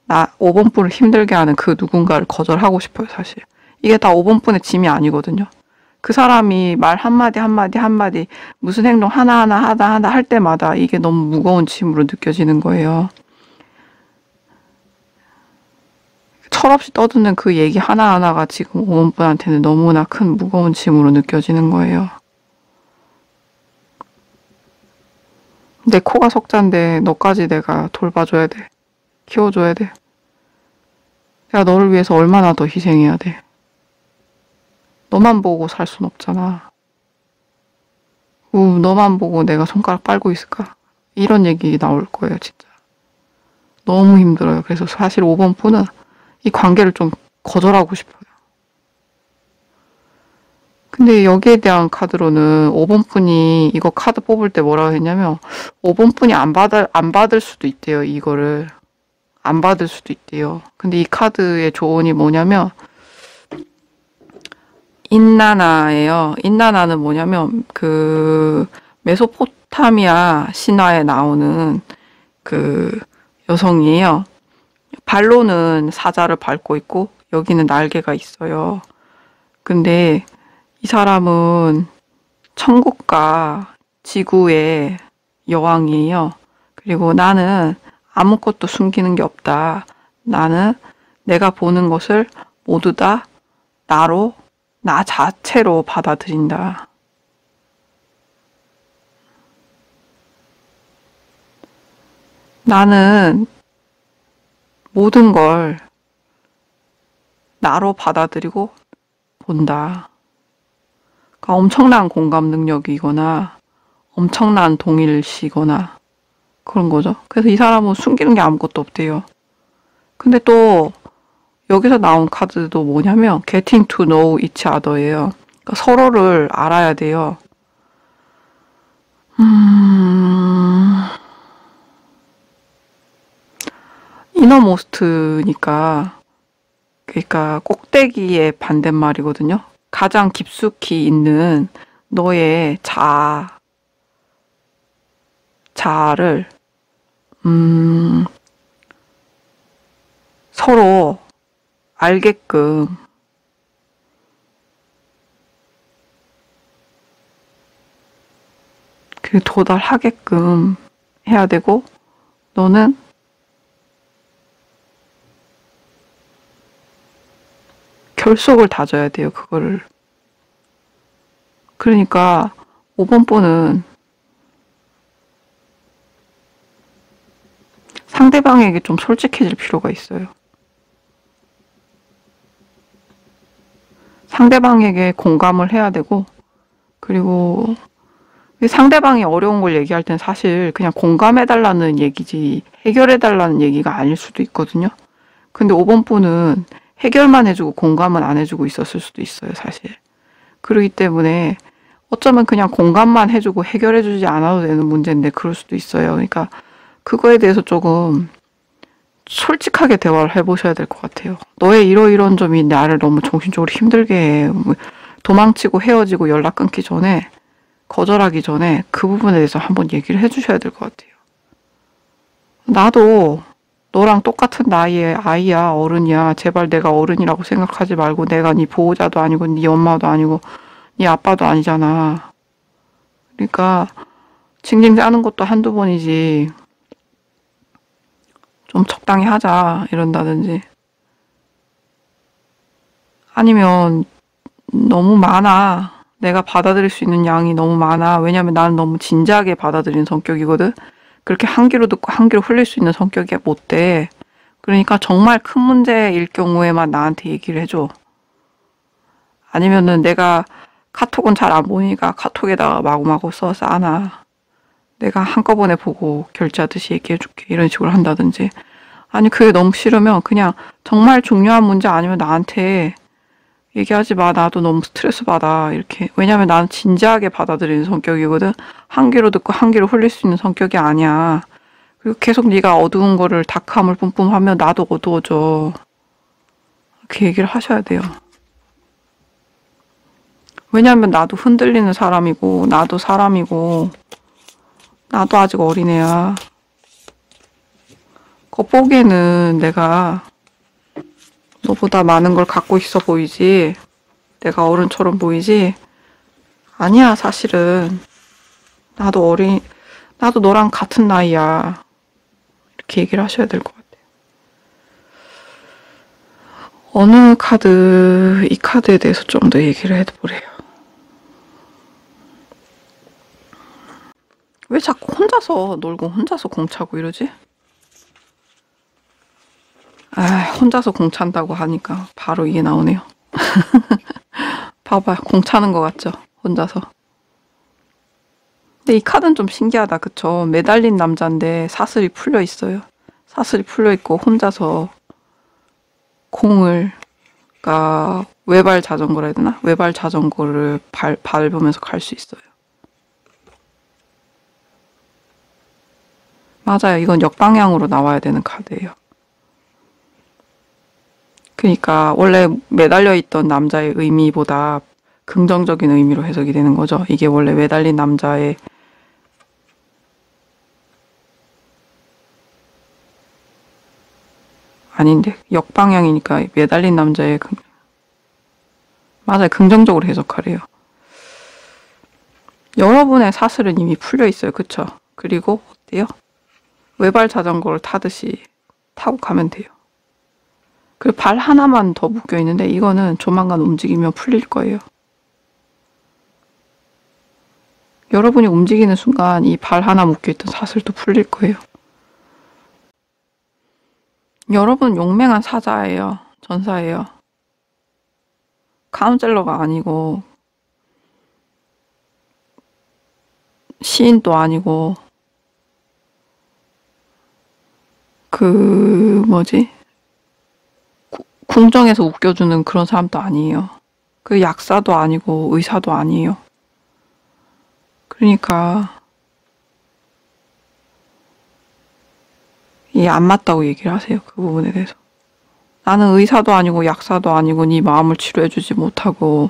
5번 분을 힘들게 하는 그 누군가를 거절하고 싶어요, 사실. 이게 다 5번 분의 짐이 아니거든요. 그 사람이 말 한마디 무슨 행동 하나하나 할 때마다 이게 너무 무거운 짐으로 느껴지는 거예요. 철없이 떠드는 그 얘기 하나하나가 지금 5번 분한테는 너무나 큰 무거운 짐으로 느껴지는 거예요. 내 코가 석잔데 너까지 내가 돌봐줘야 돼. 키워줘야 돼. 내가 너를 위해서 얼마나 더 희생해야 돼. 너만 보고 살 순 없잖아. 너만 보고 내가 손가락 빨고 있을까? 이런 얘기 나올 거예요, 진짜. 너무 힘들어요. 그래서 사실 5번 분은 이 관계를 좀 거절하고 싶어요. 근데 여기에 대한 카드로는 5번 분이 이거 카드 뽑을 때 뭐라고 했냐면 5번 분이 안 받을 수도 있대요. 이거를. 안 받을 수도 있대요. 근데 이 카드의 조언이 뭐냐면 인나나예요. 인나나는 뭐냐면 그 메소포타미아 신화에 나오는 그 여성이에요. 발로는 사자를 밟고 있고 여기는 날개가 있어요. 근데 이 사람은 천국과 지구의 여왕이에요. 그리고 나는 아무것도 숨기는 게 없다. 나는 내가 보는 것을 모두 다 나 자체로 받아들인다. 나는 모든 걸 나로 받아들이고 본다. 그러니까 엄청난 공감 능력이거나 엄청난 동일시거나 그런 거죠. 그래서 이 사람은 숨기는 게 아무것도 없대요. 근데 또 여기서 나온 카드도 뭐냐면 getting to know each other예요. 그러니까 서로를 알아야 돼요. 이너모스트니까 그러니까 꼭대기의 반대말이거든요. 가장 깊숙이 있는 너의 자아를 서로 알게끔 그 도달하게끔 해야 되고 너는 결속을 다져야 돼요. 그거를. 그러니까 5번 분은 상대방에게 좀 솔직해질 필요가 있어요. 상대방에게 공감을 해야 되고 그리고 상대방이 어려운 걸 얘기할 땐 사실 그냥 공감해달라는 얘기지 해결해달라는 얘기가 아닐 수도 있거든요. 근데 5번 분은 해결만 해주고 공감은 안 해주고 있었을 수도 있어요, 사실. 그렇기 때문에 어쩌면 그냥 공감만 해주고 해결해주지 않아도 되는 문제인데 그럴 수도 있어요. 그러니까 그거에 대해서 조금 솔직하게 대화를 해보셔야 될 것 같아요. 너의 이러이런 점이 나를 너무 정신적으로 힘들게 해. 도망치고 헤어지고 연락 끊기 전에 거절하기 전에 그 부분에 대해서 한번 얘기를 해주셔야 될 것 같아요. 나도 너랑 똑같은 나이의 아이야, 어른이야. 제발 내가 어른이라고 생각하지 말고 내가 네 보호자도 아니고 네 엄마도 아니고 네 아빠도 아니잖아. 그러니까 징징 짜는 것도 한두 번이지. 좀 적당히 하자 이런다든지 아니면 너무 많아. 내가 받아들일 수 있는 양이 너무 많아. 왜냐면 나는 너무 진지하게 받아들이는 성격이거든. 그렇게 한 귀로 듣고 한 귀로 흘릴 수 있는 성격이 못 돼. 그러니까 정말 큰 문제일 경우에만 나한테 얘기를 해줘. 아니면은 내가 카톡은 잘 안 보니까 카톡에다가 마구마구 써서 아나 내가 한꺼번에 보고 결제하듯이 얘기해줄게 이런 식으로 한다든지. 아니 그게 너무 싫으면 그냥 정말 중요한 문제 아니면 나한테 얘기하지 마. 나도 너무 스트레스 받아. 이렇게. 왜냐면 나는 진지하게 받아들이는 성격이거든. 한 귀로 듣고 한 귀로 흘릴 수 있는 성격이 아니야. 그리고 계속 네가 어두운 거를 다크함을 뿜뿜 하면 나도 어두워져. 그 얘기를 하셔야 돼요. 왜냐면 나도 흔들리는 사람이고 나도 사람이고 나도 아직 어린애야. 겉보기에는 내가 너보다 많은 걸 갖고 있어 보이지. 내가 어른처럼 보이지. 아니야 사실은. 나도 너랑 같은 나이야. 이렇게 얘기를 하셔야 될 것 같아요. 어느 카드, 이 카드에 대해서 좀 더 얘기를 해보래요. 왜 자꾸 혼자서 놀고 혼자서 공차고 이러지? 아, 혼자서 공찬다고 하니까 바로 이게 나오네요. 봐봐, 공차는 것 같죠? 혼자서. 근데 이 카드는 좀 신기하다, 그쵸? 매달린 남자인데 사슬이 풀려 있어요. 사슬이 풀려 있고 혼자서 공을, 그러니까 외발 자전거라 해야 되나? 외발 자전거를 밟으면서 갈 수 있어요. 맞아요. 이건 역방향으로 나와야 되는 카드예요. 그러니까 원래 매달려 있던 남자의 의미보다 긍정적인 의미로 해석이 되는 거죠. 이게 원래 매달린 남자의 아닌데 역방향이니까 매달린 남자의 맞아요. 긍정적으로 해석하래요. 여러분의 사슬은 이미 풀려 있어요. 그쵸? 그리고 어때요? 외발 자전거를 타듯이 타고 가면 돼요. 그 발 하나만 더 묶여 있는데 이거는 조만간 움직이면 풀릴 거예요. 여러분이 움직이는 순간 이 발 하나 묶여 있던 사슬도 풀릴 거예요. 여러분 용맹한 사자예요. 전사예요. 카운셀러가 아니고 시인도 아니고 그 뭐지? 궁정에서 웃겨주는 그런 사람도 아니에요. 그 약사도 아니고 의사도 아니에요. 그러니까 이게 안 맞다고 얘기를 하세요. 그 부분에 대해서. 나는 의사도 아니고 약사도 아니고 네 마음을 치료해주지 못하고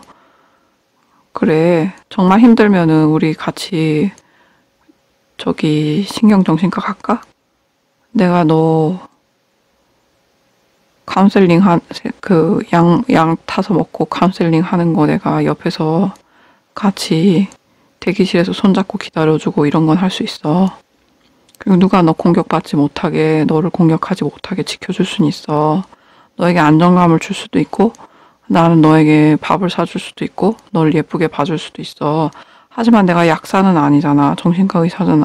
그래. 정말 힘들면은 우리 같이 저기 신경정신과 갈까? 내가 너 카운셀링 양 타서 먹고 카운셀링 하는 거 내가 옆에서 같이 대기실에서 손잡고 기다려주고 이런 건 할 수 있어. 그리고 누가 너 공격받지 못하게, 너를 공격하지 못하게 지켜줄 수는 있어. 너에게 안정감을 줄 수도 있고, 나는 너에게 밥을 사줄 수도 있고, 널 예쁘게 봐줄 수도 있어. 하지만 내가 약사는 아니잖아. 정신과 의사는,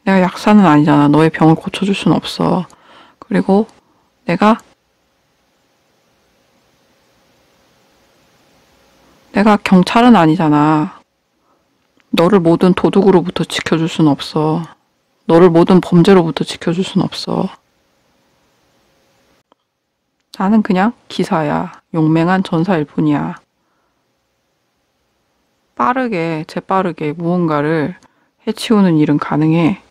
내가 약사는 아니잖아. 너의 병을 고쳐줄 수는 없어. 그리고 내가 경찰은 아니잖아. 너를 모든 도둑으로부터 지켜줄 수는 없어. 너를 모든 범죄로부터 지켜줄 수는 없어. 나는 그냥 기사야. 용맹한 전사일 뿐이야. 재빠르게 무언가를 해치우는 일은 가능해.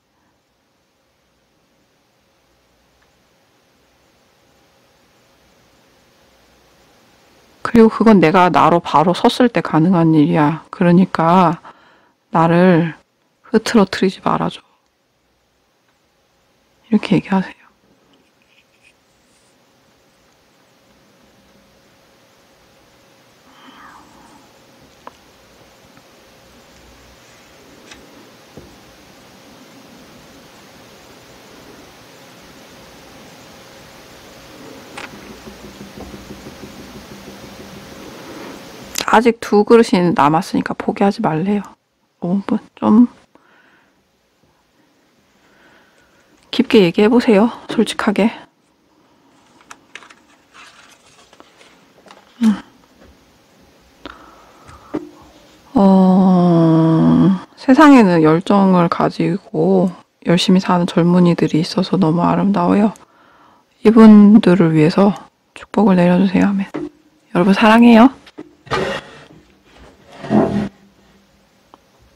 그리고 그건 내가 나로 바로 섰을 때 가능한 일이야. 그러니까 나를 흐트러뜨리지 말아줘. 이렇게 얘기하세요. 아직 2그릇이 남았으니까 포기하지 말래요. 5분. 좀 깊게 얘기해보세요. 솔직하게. 세상에는 열정을 가지고 열심히 사는 젊은이들이 있어서 너무 아름다워요. 이분들을 위해서 축복을 내려주세요. 아멘. 여러분 사랑해요.